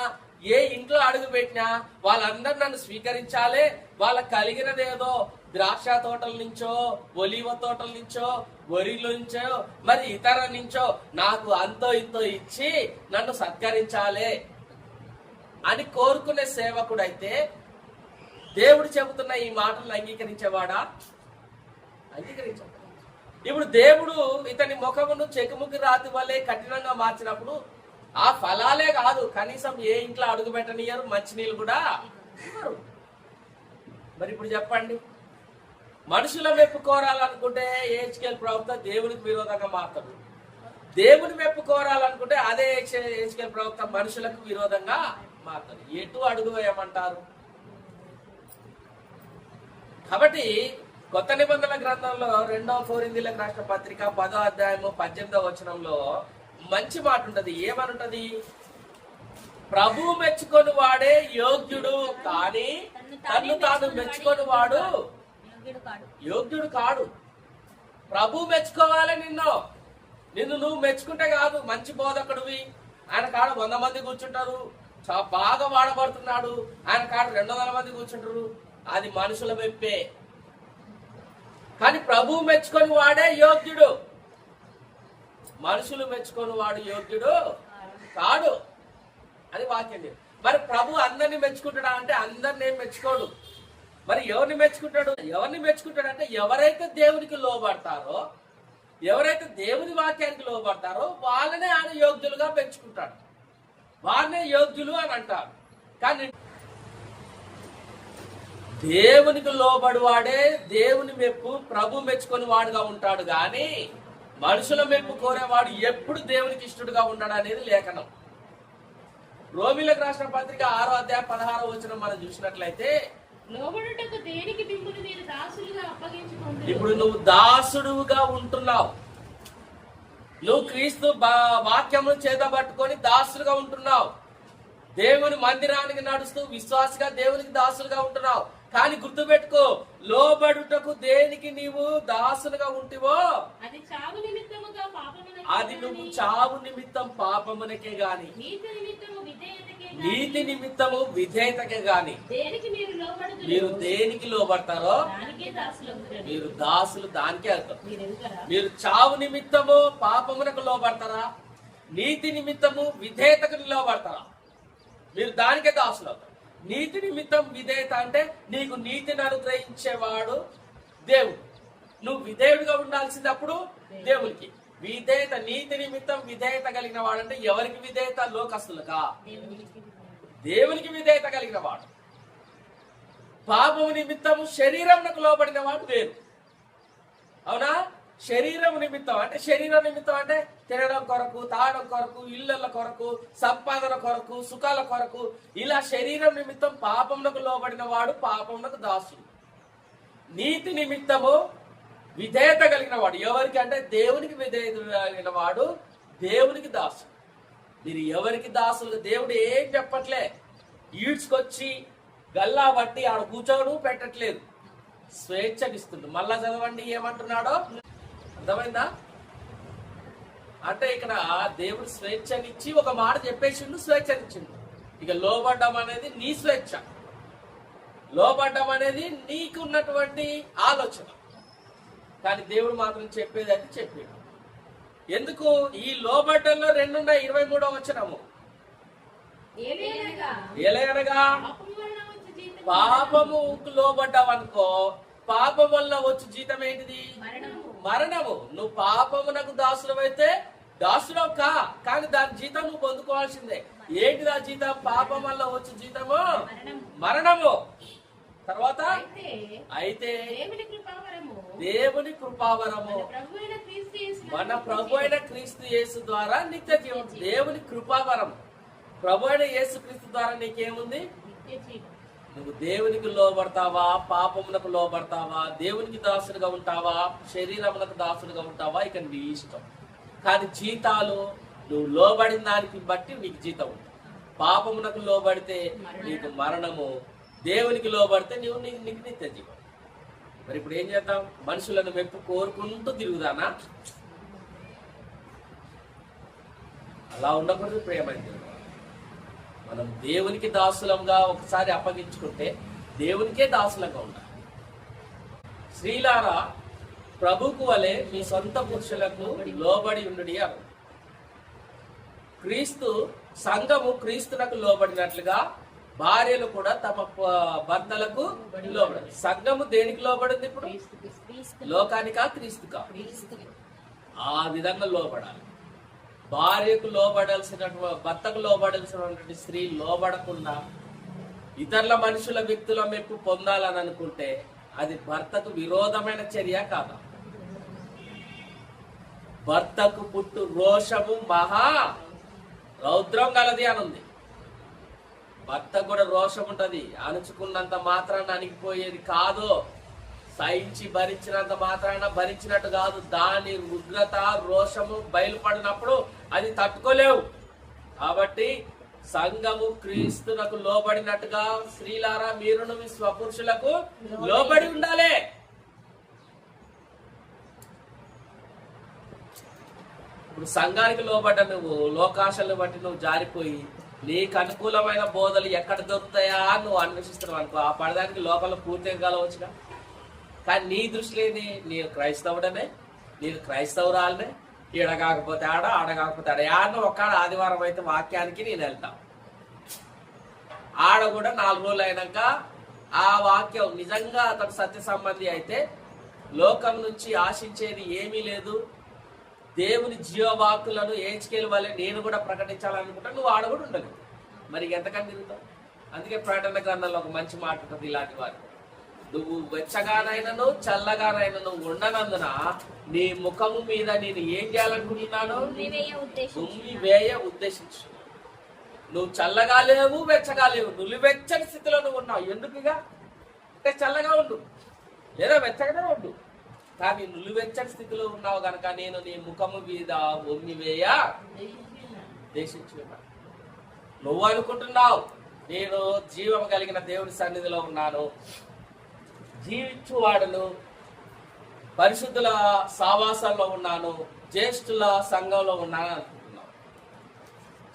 ఏ ఇంట్లో అడుగు పెట్టినా వాళ్ళందరూ నన్ను స్వీకరించాలి. వాళ్ళకి కలిగినదేదో ద్రాక్ష తోటల నుంచో, ఒలివ తోటల నుంచో, వరిల నుంచో, మరి ఇతర నుంచో నాకు అంతో ఇంతో ఇచ్చి నన్ను సత్కరించాలి అని కోరుకునే సేవకుడైతే దేవుడు చెబుతున్న ఈ మాటలు అంగీకరించేవాడా? అంగీకరించాడు. ఇప్పుడు దేవుడు ఇతని ముఖమును చెకుముకి రాతి వల్లే కఠినంగా మార్చినప్పుడు ఆ ఫలాలే కాదు, కనీసం ఏ ఇంట్లో అడుగు పెట్టనియరు, మంచినీళ్ళు కూడా ఇవ్వరు. మరి ఇప్పుడు చెప్పండి, మనుషుల మెప్పు కోరాలనుకుంటే హెచ్కేఎల్ ప్రవక్త దేవునికి విరోధంగా మారుతాడు. దేవుని మెప్పు కోరాలనుకుంటే అదే హెచ్కేఎల్ ప్రవక్త మనుషులకు విరోధంగా మారుతాడు. ఎటు అడుగు వేయమంటారు? కాబట్టి కొత్త నిబంధనల గ్రంథంలో 2వ కొరింథీయులకు రాసిన పత్రిక 10వ అధ్యాయము 18వ వచనంలో మంచి మాట ఉంటది. ఏమనుంటది? ప్రభు మెచ్చుకొని వాడే యోగ్యుడు, కానీ తన్ను తాను మెచ్చుకొని వాడు యోగ్యుడు కాడు. ప్రభు మెచ్చుకోవాలి నిన్ను నువ్వు మెచ్చుకుంటే కాదు. మంచి బోధకుడివి, ఆయన కాడ 100 మంది కూర్చుంటారు, బాగా వాడబడుతున్నాడు, ఆయన కాడ 200 మంది కూర్చుంటారు, అది మనుషుల మెప్పే. కానీ ప్రభు మెచ్చుకొని వాడే యోగ్యుడు, మనుషులు మెచ్చుకొని వాడు యోగ్యుడు కాడు అని వాక్యం. మరి ప్రభు అందరిని మెచ్చుకుంటాడా అంటే అందరిని ఏం మెచ్చుకోడు. మరి ఎవరిని మెచ్చుకుంటాడు? ఎవరిని మెచ్చుకుంటాడు అంటే ఎవరైతే దేవునికి లోబడతారో, ఎవరైతే దేవుని వాక్యానికి లోబడతారో వాళ్ళనే ఆయన యోగ్యులుగా పెంచుకుంటాడు, వారినే యోగ్యులు అని అంటారు. కానీ దేవునికి లోబడి వాడే దేవుని మెప్పు ప్రభు మెచ్చుకొని వాడుగా ఉంటాడు. గాని మనుషుల మెప్పు కోరేవాడు ఎప్పుడు దేవునికి ఇష్టడుగా ఉంటాడు అనేది లేఖనం. రోమీయులకు రాసిన పత్రిక 6వ అధ్యాయం 16వ వచనం మనం చూసినట్లయితే, లోబడుటకు దేనికి మిమ్మును మీరు దాసులుగా అప్పగించుకొందురు. ఇప్పుడు నువ్వు దాసుడుగా ఉంటున్నావు. నువ్వు క్రీస్తు వాక్యమును చేతబట్టుకొని దాసులుగా ఉంటున్నావు. దేవుని మందిరానికి నడుస్తూ విశ్వాసగా దేవునికి దాసులుగా ఉంటున్నావు. కానీ గుర్తుపెట్టుకో, లోబడుటకు దేనికి నీవు దాసులుగా ఉంటివో అది చావు నిమిత్తముగా పాపమునకే, అది నువ్వు చావు నిమిత్తం పాపమునకే గాని నీతి నిమిత్తము విధేయతకే గాని మీరు దేనికి లోబడతారో మీరు దాసులు దానికే వెళ్తారు. మీరు చావు నిమిత్తము పాపమునకు లోబడతారా? నీతి నిమిత్తము విధేయతకు లోబడతారా? మీరు దానికే దాసులు అవుతారు. నీతి నిమిత్తం విధేయత అంటే నీకు నీతిని అనుగ్రహించేవాడు దేవుడు. నువ్వు విధేయుడిగా ఉండాల్సింది అప్పుడు దేవునికి. విధేయత, నీతి నిమిత్తం విధేయత కలిగిన వాడంటే ఎవరికి విధేయత? లోకస్తులుగా. దేవునికి విధేయత కలిగిన వాడు. పాపము నిమిత్తము శరీరంకు లోబడిన వాడు వేరు. అవునా? శరీరం నిమిత్తం అంటే శరీరం నిమిత్తం అంటే తినడం కొరకు, తాగడం కొరకు, ఇళ్ళ కొరకు, సంపాదన కొరకు, సుఖాల కొరకు, ఇలా శరీరం నిమిత్తం పాపమునకు లోబడిన వాడు పాపమునకు దాసుడు. నీతి నిమిత్తము విధేయత కలిగిన వాడు ఎవరికి అంటే దేవునికి విధేయత కలిగిన వాడు దేవునికి దాసుడు. మీరు ఎవరికి దాసులు? దేవుడు ఏం చెప్పట్లే, ఈడ్చుకొచ్చి గల్లా బట్టి ఆడ కూర్చోడు పెట్టట్లేదు, స్వేచ్ఛనిస్తుంది. మళ్ళా చదవండి ఏమంటున్నాడో, అర్థమైందా? అంటే ఇక్కడ దేవుడు స్వేచ్ఛనిచ్చి ఒక మాట చెప్పేసిండు, స్వేచ్ఛనిచ్చిండు. ఇక లోబడ్డం అనేది నీ స్వేచ్ఛ. లోబడ్డం అనేది నీకున్నటువంటి ఆలోచన, కానీ దేవుడు మాత్రం చెప్పేది అయితే చెప్పాడు. ఎందుకు? ఈ లోబడ్డంలో 2:23 వచనము. ఎలాగనగా పాపముకు లోబడ్డావనుకో, పాపం వల్ల వచ్చి జీతం ఏంటిది? మరణము. నువ్వు పాపమునకు దాసులమైతే దాసులవు కానీ దాని జీతం నువ్వు పొందుకోవాల్సిందే. ఏంటిది ఆ జీతం? పాపం వల్ల వచ్చి జీతము మరణము. తర్వాత అయితే దేవుని కృపావరము, మన ప్రభు అయిన క్రీస్తు యేసు ద్వారా నిత్య జీవం. దేవుని కృపావరం ప్రభు అయిన యేసు క్రీస్తు ద్వారా నీకేముంది? నువ్వు దేవునికి లోబడతావా, పాపమునకు లోబడతావా, దేవునికి దాసుడుగా ఉంటావా, శరీరమునకు దాసుడుగా ఉంటావా, ఇక నీ ఇష్టం. కానీ జీతాలు నువ్వు లోబడిన దానికి బట్టి నీకు జీతం ఉంటుంది. పాపమునకు లోబడితే నీకు మరణము, దేవునికి లోబడితే నీకు నిత్య జీవం. మరి ఇప్పుడు ఏం చేద్దాం? మనుషులను మెప్పు కోరుకుంటూ తిరుగుదానా? అలా ఉండకూడదు ప్రేమైంది. మనం దేవునికి దాసులంగా ఒకసారి అప్పగించుకుంటే దేవునికే దాసులంగా ఉండాలి. స్త్రీలారా, ప్రభుకు వలె మీ సొంత పురుషులకు లోబడి ఉండుడి అను. క్రీస్తు సంఘము క్రీస్తునకు లోబడినట్లుగా భార్యలు కూడా తమ భర్తలకు లోబడాలి. సంఘము దేనికి లోబడింది ఇప్పుడు? లోకానికా క్రీస్తుకా? ఆ విధంగా లోబడాలి. భార్యకు లోబడాల్సినటువంటి, భర్తకు లోబడాల్సినటువంటి స్త్రీ లోబడకుండా ఇతరుల మనుషుల వ్యక్తుల మెప్పు పొందాలని అనుకుంటే అది భర్తకు విరోధమైన చర్య కాదా? భర్తకు పుట్టు రోషము మహా రౌద్రం గలది అనుంది. భర్త కూడా రోషం ఉంటది. అణుచుకున్నంత మాత్రాన అణిగిపోయేది కాదు. సహించి భరించినంత మాత్రాన భరించినట్టు కాదు. దాని ఉగ్రత రోషము బయలుపడినప్పుడు అది తట్టుకోలేవు. కాబట్టి సంఘము క్రీస్తునకు లోబడినట్టుగా స్త్రీలారా మీరును మీ స్వపురుషులకు లోబడి ఉండాలి. ఇప్పుడు సంఘానికి లోబడ్డ నువ్వు లోకాశలను బట్టి నువ్వు జారిపోయి నీకు అనుకూలమైన బోధలు ఎక్కడ దొరుకుతాయా నువ్వు అన్వేషిస్తున్నావు అనుకో, ఆ పడడానికి లోకంలో పూర్తిగా కలవచ్చుగా. కానీ నీ దృష్టిలో ఏంది? నేను క్రైస్తవుడనే, నేను క్రైస్తవురాలనే, ఈడ కాకపోతే ఆడ, ఆడ కాకపోతే ఆడ. ఆడను ఒక్కడ ఆదివారం అయితే వాక్యానికి నేను వెళ్తా. ఆడ కూడా 4 రోజులు అయినాక ఆ వాక్యం నిజంగా అతడు సత్య సంబంధి అయితే లోకం నుంచి ఆశించేది ఏమీ లేదు, దేవుని జీవవాక్కులను ఏడ్చుకెళ్ళి వల్లే నేను కూడా ప్రకటించాలనుకుంటా. నువ్వు ఆడ కూడా ఉండదు. మరి ఎంతకని తిరుగుతావు? అందుకే ప్రకటన గ్రంథంలో ఒక మంచి మాట ఉంటుంది ఇలాంటి వారు: నువ్వు వెచ్చగానైనను చల్లగానైనను ఉండనందున నీ ముఖము మీద నేను ఏం చేయాలనుకుంటున్నాను? ఉమ్మి వేయ ఉద్దేశించు. నువ్వు చల్లగా లేవు, వెచ్చగా లేవు, నులివెచ్చని స్థితిలో నువ్వు ఉన్నావు. ఎందుకుగా? అంటే చల్లగా ఉండు లేదా వెచ్చగానే ఉండు, కానీ నులివెచ్చని స్థితిలో ఉన్నావు గనక నేను నీ ముఖము మీద ఉమ్మి వేయ ఉద్దేశించుకున్నా. నువ్వు అనుకుంటున్నావు నేను జీవం కలిగిన దేవుని సన్నిధిలో ఉన్నాను, జీవించువాడును, పరిశుద్ధుల సావాసాల్లో ఉన్నాను, జ్యేష్ఠుల సంఘంలో ఉన్నాను అనుకుంటున్నావు.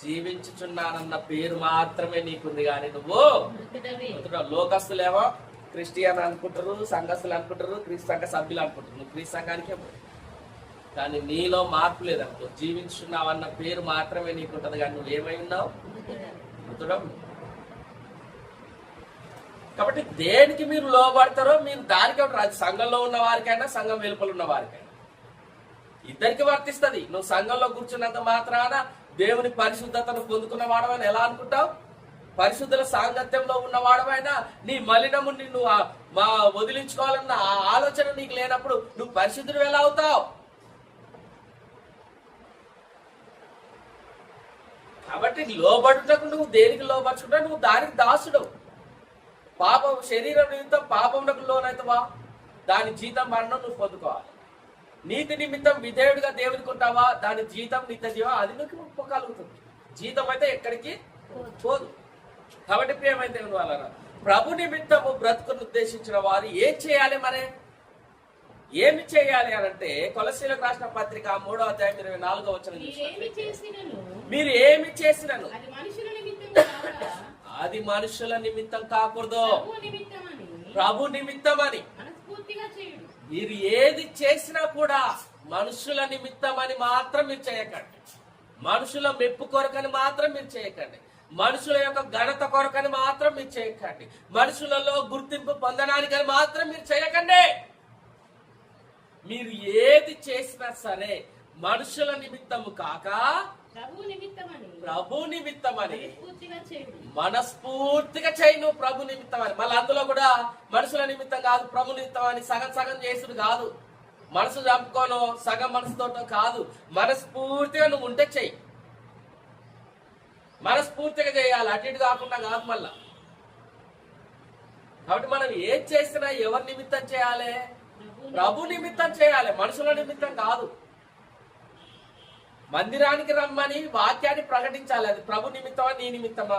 జీవించుచున్నానన్న పేరు మాత్రమే నీకుంది, కానీ నువ్వు లోకస్తులేమో క్రిస్టియన్ అనుకుంటారు, సంఘస్థులు అనుకుంటారు, క్రీస్తు సంఘ సభ్యులు అనుకుంటారు. నువ్వు క్రీస్తు సంఘానికే పో, కానీ నీలో మార్పు లేదనుకో. జీవించున్నావన్న పేరు మాత్రమే నీకుంటది, కానీ నువ్వు ఏమై ఉన్నావు? మృతుడం. కాబట్టి దేనికి మీరు లోబడతారో మీరు దానికి రాదు. సంఘంలో ఉన్న వారికైనా సంఘం వెలుపల ఉన్న వారికైనా ఇద్దరికి వర్తిస్తుంది. నువ్వు సంఘంలో కూర్చున్నంత మాత్రాన దేవుని పరిశుద్ధతను పొందుకున్న వాడవని ఎలా అనుకుంటావు? పరిశుద్ధుల సాంగత్యంలో ఉన్నవాడమైనా నీ మలినము నిన్ను వదిలించుకోవాలన్న ఆలోచన నీకు లేనప్పుడు నువ్వు పరిశుద్ధుడు ఎలా అవుతావు? కాబట్టి లోబడుటకు నువ్వు దేనికి లోబడుచుకుంటా? నువ్వు దానికి దాసుడు. పాపం శరీరం నిమిత్తం పాపమునకు లోనైతవా, దాని జీతం మరణం నువ్వు పొందుకోవాలి. నీతి నిమిత్తం విధేయుడిగా దేవునికి ఉంటావా, దాని జీతం నిత్య జీవం, అది నువ్వు కలుగుతుంది. జీతం అయితే ఎక్కడికి పోదు. కాబట్టి ప్రియమైన దేవుని వాళ్ళారా, ప్రభు నిమిత్తము బ్రతుకును ఉద్దేశించిన వారు ఏం చేయాలి? మరే ఏమి చేయాలి అనంటే కొలస్సీలకు రాసిన పత్రిక 3వ అధ్యాయం 24వ వచనం, మీరు ఏమి చేసినను అది మనుషుల నిమిత్తం కాకూడదు, ప్రభు నిమిత్తమని ప్రభు నిమిత్తమని. మనస్ఫూర్తిగా చేయుడు. మీరు ఏది చేసినా కూడా మనుషుల నిమిత్తమని మాత్రం మీరు చేయకండి. మనుషుల మెప్పు కొరకని మాత్రం మీరు చేయకండి. మనుషుల యొక్క ఘనత కొరకని మాత్రం మీరు చేయకండి. మనుషులలో గుర్తింపు పొందడానికని మాత్రం మీరు చేయకండి. మీరు ఏది చేసినా సరే మనుషుల నిమిత్తము కాక ప్రభు నిమిత్తమని ప్రభు నిమిత్తమని మనస్ఫూర్తిగా చేయుడు. మనస్ఫూర్తిగా చేయి నువ్వు ప్రభు నిమిత్తమని. మళ్ళీ అందులో కూడా మనుషుల నిమిత్తం కాదు, ప్రభు నిమిత్తం అని సగం సగం చేసుడు కాదు. మనసు చంపుకోను సగం మనసుతోటో కాదు, మనస్ఫూర్తిగా నువ్వు ఉంటే చెయ్యి. మనస్ఫూర్తిగా చేయాలి, అటు ఇటు కాకుండా కాదు మళ్ళా. కాబట్టి మనం ఏం చేసినా ఎవరి నిమిత్తం చేయాలి? ప్రభు నిమిత్తం చేయాలి, మనుషుల నిమిత్తం కాదు. మందిరానికి రమ్మని వాక్యాన్ని ప్రకటించాలి, అది ప్రభు నిమిత్తమా నీ నిమిత్తమా?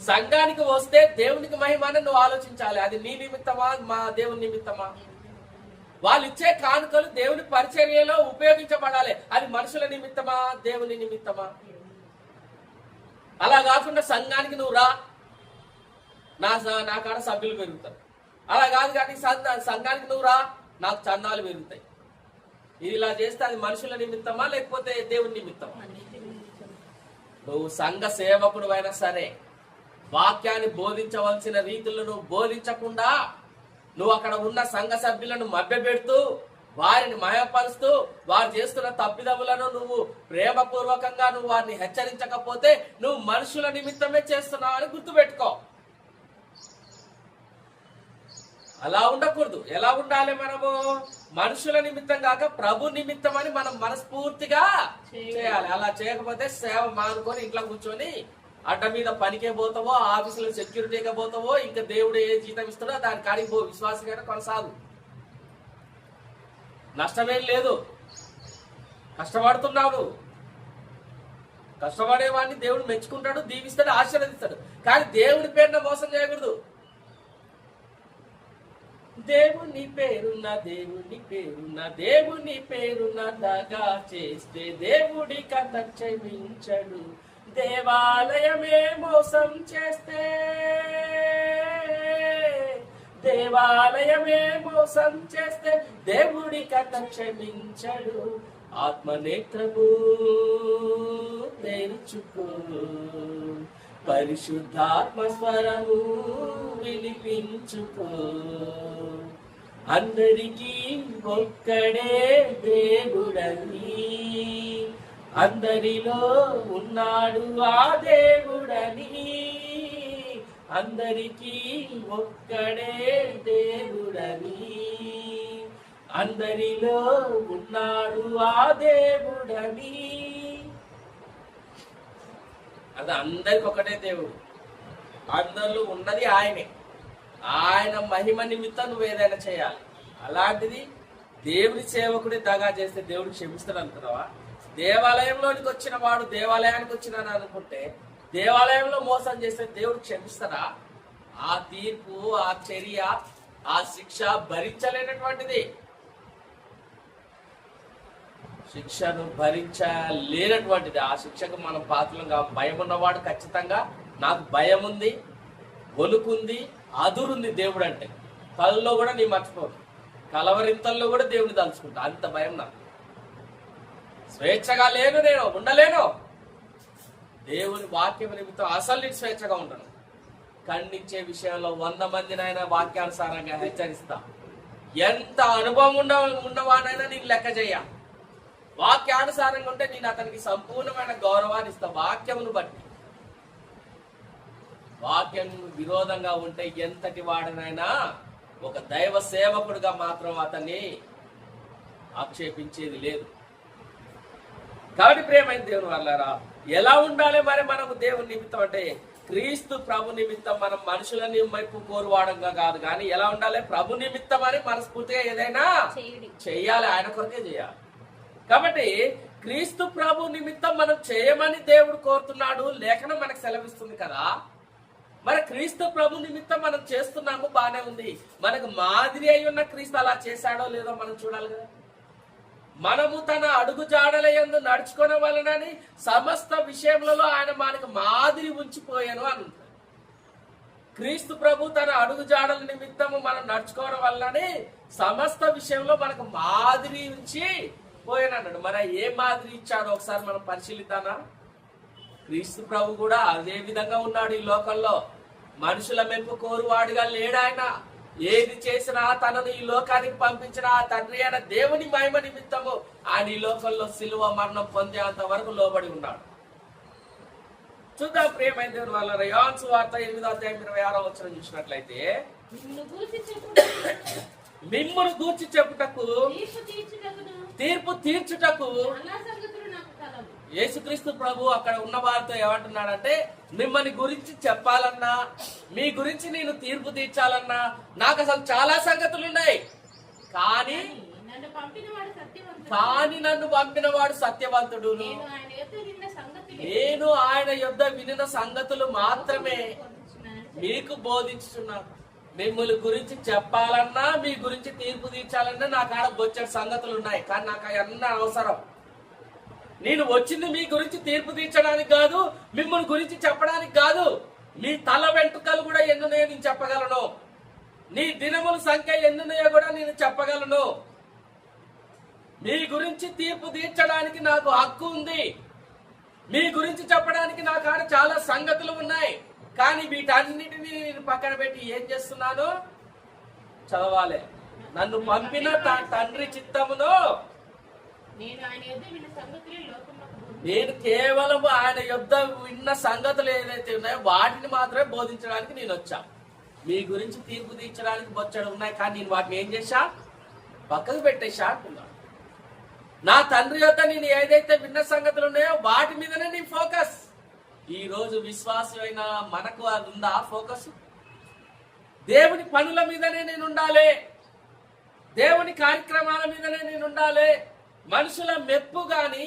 సంఘానికి వస్తే దేవునికి మహిమని నువ్వు ఆలోచించాలి, అది నీ నిమిత్తమా మా దేవుని నిమిత్తమా? వాళ్ళు ఇచ్చే కానుకలు దేవుని పరిచర్యలో ఉపయోగించబడాలి, అది మనుషుల నిమిత్తమా దేవుని నిమిత్తమా? అలా కాకుండా సంఘానికి నువ్వు రా, నా కాడ సభ్యులు పెరుగుతారు. అలా కాదు కానీ సంఘానికి నువ్వు రా, నాకు చందాలు పెరుగుతాయి. ఇది ఇలా చేస్తే అది మనుషుల నిమిత్తమా లేకపోతే దేవుని నిమిత్తమా? నువ్వు సంఘ సేవకుడు అయినా సరే వాక్యాన్ని బోధించవలసిన రీతిలో నువ్వు బోధించకుండా నువ్వు అక్కడ ఉన్న సంఘ సభ్యులను మభ్యపెడుతూ వారిని మాయపరుస్తూ వారు చేస్తున్న తప్పిదములను నువ్వు ప్రేమపూర్వకంగా నువ్వు వారిని హెచ్చరించకపోతే నువ్వు మనుషుల నిమిత్తమే చేస్తున్నావు అని గుర్తుపెట్టుకో. అలా ఉండకూడదు. ఎలా ఉండాలి? మనము మనుషుల నిమిత్తం కాక ప్రభు నిమిత్తం అని మనం మనస్ఫూర్తిగా చేయాలి. అలా చేయకపోతే సేవ మానుకొని ఇంట్లో కూర్చొని అడ్డ మీద పనికే పోతావో, ఆఫీసులో సెక్యూరిటీగా పోతావో, ఇంకా దేవుడు ఏ జీతం ఇస్తాడో దాని కాడికి పో, విశ్వాసంగా కొనసాగు. నష్టమేం లేదు, కష్టపడుతున్నావు నువ్వు. కష్టపడేవాడిని దేవుడు మెచ్చుకుంటాడు, దీవిస్తాడు, ఆశీర్వదిస్తాడు. కానీ దేవుని పేరున మోసం చేయకూడదు. దేవుని పేరున్న దగా చేస్తే దేవుడి కథ క్షమించడు. దేవాలయమే మోసం చేస్తే దేవుడి కథ క్షమించడు. ఆత్మనేత్రము తెరుచుకో, పరిశుద్ధాత్మ స్వరము వినిపించుకో. అందరికీ ఒక్కడే దేవుడని, అందరిలో ఉన్నాడు ఆ దేవుడని. అందరికీ ఒక్కడే దేవుడని, అందరిలో ఉన్నాడు ఆ దేవుడని. అది అందరికి ఒకటే దేవుడు, అందరిలో ఉన్నది ఆయనే. ఆయన మహిమ నిమిత్తం నువ్వు ఏదైనా చేయాలి. అలాంటిది దేవుని సేవకుడి దగా చేస్తే దేవుడు క్షమిస్తాడు అనుకున్నావా? దేవాలయంలోనికి వచ్చిన వాడు దేవాలయానికి వచ్చినాను అనుకుంటే దేవాలయంలో మోసం చేస్తే దేవుడు క్షమిస్తాడా? ఆ తీర్పు, ఆ చర్య, ఆ శిక్ష భరించలేనటువంటిది. శిక్షను భరించలేనటువంటిది. ఆ శిక్షకు మనం పాత్రలుగా భయం ఉన్నవాడు ఖచ్చితంగా నాకు భయం ఉంది, వణుకుంది, అదురుంది దేవుడు అంటే కళ్ళలో కూడా నీ మర్చిపోదు, కలవరింతల్లో కూడా దేవుని తలుచుకుంటా, అంత భయం నాకు. స్వేచ్ఛగా లేను, నేను ఉండలేను. దేవుని వాక్యం నిమిత్తం అసలు నేను స్వేచ్ఛగా ఉండను. ఖండించే విషయంలో 100 మందినైనా వాక్యానుసారంగా హెచ్చరిస్తా. ఎంత అనుభవం ఉన్నవానైనా నేను లెక్క చేయ. వాక్యానుసారంగా ఉంటే నేను అతనికి సంపూర్ణమైన గౌరవాన్ని ఇస్తా. వాక్యమును బట్టి. వాక్యం విరోధంగా ఉంటే ఎంతటి వాడనైనా ఒక దైవ సేవకుడిగా మాత్రం అతన్ని ఆక్షేపించేది లేదు. కాబట్టి ప్రియమైన దేవుని వాళ్ళారా, ఎలా ఉండాలి మరి మనము దేవుని నిమిత్తం అంటే క్రీస్తు ప్రభు నిమిత్తం. మనం మనుషులని వైపు కోరువాడంగా కాదు, కానీ ఎలా ఉండాలి? ప్రభు నిమిత్తం అని మనస్ఫూర్తిగా ఏదైనా చెయ్యాలి, ఆయన కొరకే చేయాలి. కాబట్టి క్రీస్తు ప్రభు నిమిత్తం మనం చేయమని దేవుడు కోరుతున్నాడు, లేఖనం మనకు సెలవిస్తుంది కదా. మరి క్రీస్తు ప్రభు నిమిత్తం మనం చేస్తున్నాము, బానే ఉంది. మనకు మాదిరి అయి ఉన్న క్రీస్తు అలా చేశాడో లేదో మనం చూడాలి కదా. మనము తన అడుగు జాడల యందు నడుచుకొనవలెనని సమస్త విషయములలో ఆయన మనకు మాదిరి ఉంచిపోయాను అని ఉంటుంది. క్రీస్తు ప్రభు తన అడుగు జాడల నిమిత్తము మనం నడుచుకోవడం వల్లనే సమస్త విషయంలో మనకు మాదిరి ఉంచి పోయానన్నాడు. మరి ఏ మాదిరి ఇచ్చాడో ఒకసారి మనం పరిశీలిద్దామా? క్రీస్తు ప్రభు కూడా అదే విధంగా ఉన్నాడు ఈ లోకంలో. మనుషుల మెప్పు కోరువాడుగా లేడు ఆయన. ఏది చేసినా తనను ఈ లోకానికి పంపించిన ఆ తండ్రి అయిన దేవుని మహిమ నిమిత్తము ఆయన ఈ లోకంలో సిలువ మరణం పొందేంత వరకు లోబడి ఉన్నాడు. చూద్దాం ప్రియమైన దేవుని వల్ల యోహాను సువార్త 8:26 చూసినట్లయితే, మిమ్మును గూర్చి చెప్పుటకు తీర్పు తీర్చుటకు యేసుక్రీస్తు ప్రభు అక్కడ ఉన్న వారితో ఏమంటున్నాడంటే, మిమ్మల్ని గురించి చెప్పాలన్నా, మీ గురించి నేను తీర్పు తీర్చాలన్నా నాకు అసలు చాలా సంగతులు ఉన్నాయి. కానీ నన్ను పంపిన వాడు సత్యవంతుడు. నేను ఆయన యొద్ద వినిన సంగతులు మాత్రమే మీకు బోధించుతున్నాను. మిమ్మల్ని గురించి చెప్పాలన్నా, మీ గురించి తీర్పు తీర్చాలన్నా నాకు ఆడ బొచ్చడి సంగతులు ఉన్నాయి. కానీ నాకు అవన్నీ అవసరం. నేను వచ్చింది మీ గురించి తీర్పు తీర్చడానికి కాదు, మిమ్మల్ని గురించి చెప్పడానికి కాదు. మీ తల వెంట్రుకలు కూడా ఎన్నున్నాయో నేను చెప్పగలను. నీ దినముల సంఖ్య ఎన్నున్నాయో కూడా నేను చెప్పగలను. మీ గురించి తీర్పు తీర్చడానికి నాకు హక్కు ఉంది. మీ గురించి చెప్పడానికి నా కాడ చాలా సంగతులు ఉన్నాయి. కానీ వీటన్నిటిని నేను పక్కన పెట్టి ఏం చేస్తున్నాను? చదవాలి. నన్ను పంపిన తండ్రి చిత్తమును నేను కేవలం ఆయన యొద్ద విన్న సంగతులు ఏదైతే ఉన్నాయో వాటిని మాత్రమే బోధించడానికి నేను వచ్చా. మీ గురించి తీర్పు తీర్చడానికి బొచ్చడు ఉన్నాయి, కానీ నేను వాటిని ఏం చేశా? పక్కకు పెట్టేశా అంటున్నాను. నా తండ్రి యొద్ద నేను ఏదైతే విన్న సంగతులు ఉన్నాయో వాటి మీదనే నీ ఫోకస్. ఈ రోజు విశ్వాసమైన మనకు అది ఉందా ఫోకస్? దేవుని పనుల మీదనే నేను ఉండాలి, దేవుని కార్యక్రమాల మీదనే నేను ఉండాలి. మనుషుల మెప్పు గాని,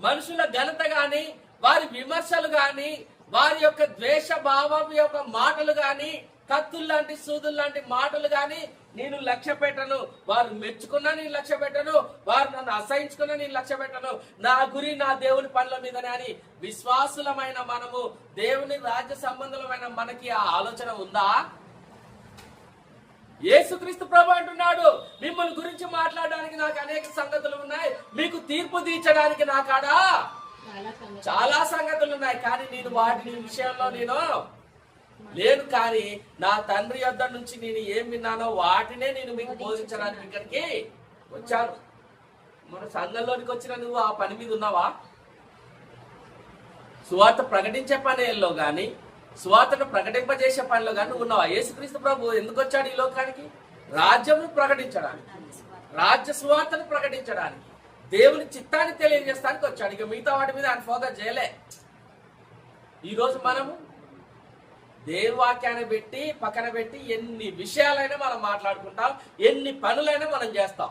మనుషుల ఘనత గాని, వారి విమర్శలు గాని, వారి యొక్క ద్వేష భావం యొక్క మాటలు గాని, కత్తులు లాంటి సూదులు లాంటి మాటలు గాని నేను లక్ష్య పెట్టను. వారు మెచ్చుకున్నా నేను లక్ష్య పెట్టను, వారు నన్ను అసహించుకున్నా నేను లక్ష్య పెట్టను. నా గురి నా దేవుని పనుల మీదనే అని విశ్వాసులమైన మనము, దేవుని రాజ్య సంబంధులమైన మనకి ఆ ఆలోచన ఉందా? యేసుక్రీస్తు ప్రభు అంటున్నాడు, మిమ్మల్ని గురించి మాట్లాడడానికి నాకు అనేక సంగతులు ఉన్నాయి, మీకు తీర్పు తీర్చడానికి నా కాడ చాలా సంగతులు ఉన్నాయి. కానీ నేను వాటి విషయంలో నేను లేను. కానీ నా తండ్రి యొద్ద నుంచి నేను ఏం విన్నానో వాటినే నేను మీకు బోధించడానికి ఇక్కడికి వచ్చాను. మన సంఘంలోనికి వచ్చిన నువ్వు ఆ పని మీద ఉన్నావా? సువార్త ప్రకటించే పనిలో గాని, సువార్తను ప్రకటింపజేసే పనిలో కానీ నువ్వు ఉన్నావా? యేసుక్రీస్తు ప్రభు ఎందుకు వచ్చాడు ఈ లోకానికి? రాజ్యమును ప్రకటించడానికి, రాజ్య సువార్తను ప్రకటించడానికి, దేవుని చిత్తాన్ని తెలియజేస్తానికి వచ్చాడు. ఇక మిగతా వాటి మీద ఆయన ఫోకస్ చేయలే. ఈరోజు మనము దేవుని వాక్యాన్ని పెట్టి పక్కన పెట్టి ఎన్ని విషయాలైనా మనం మాట్లాడుకుంటాం, ఎన్ని పనులైనా మనం చేస్తాం.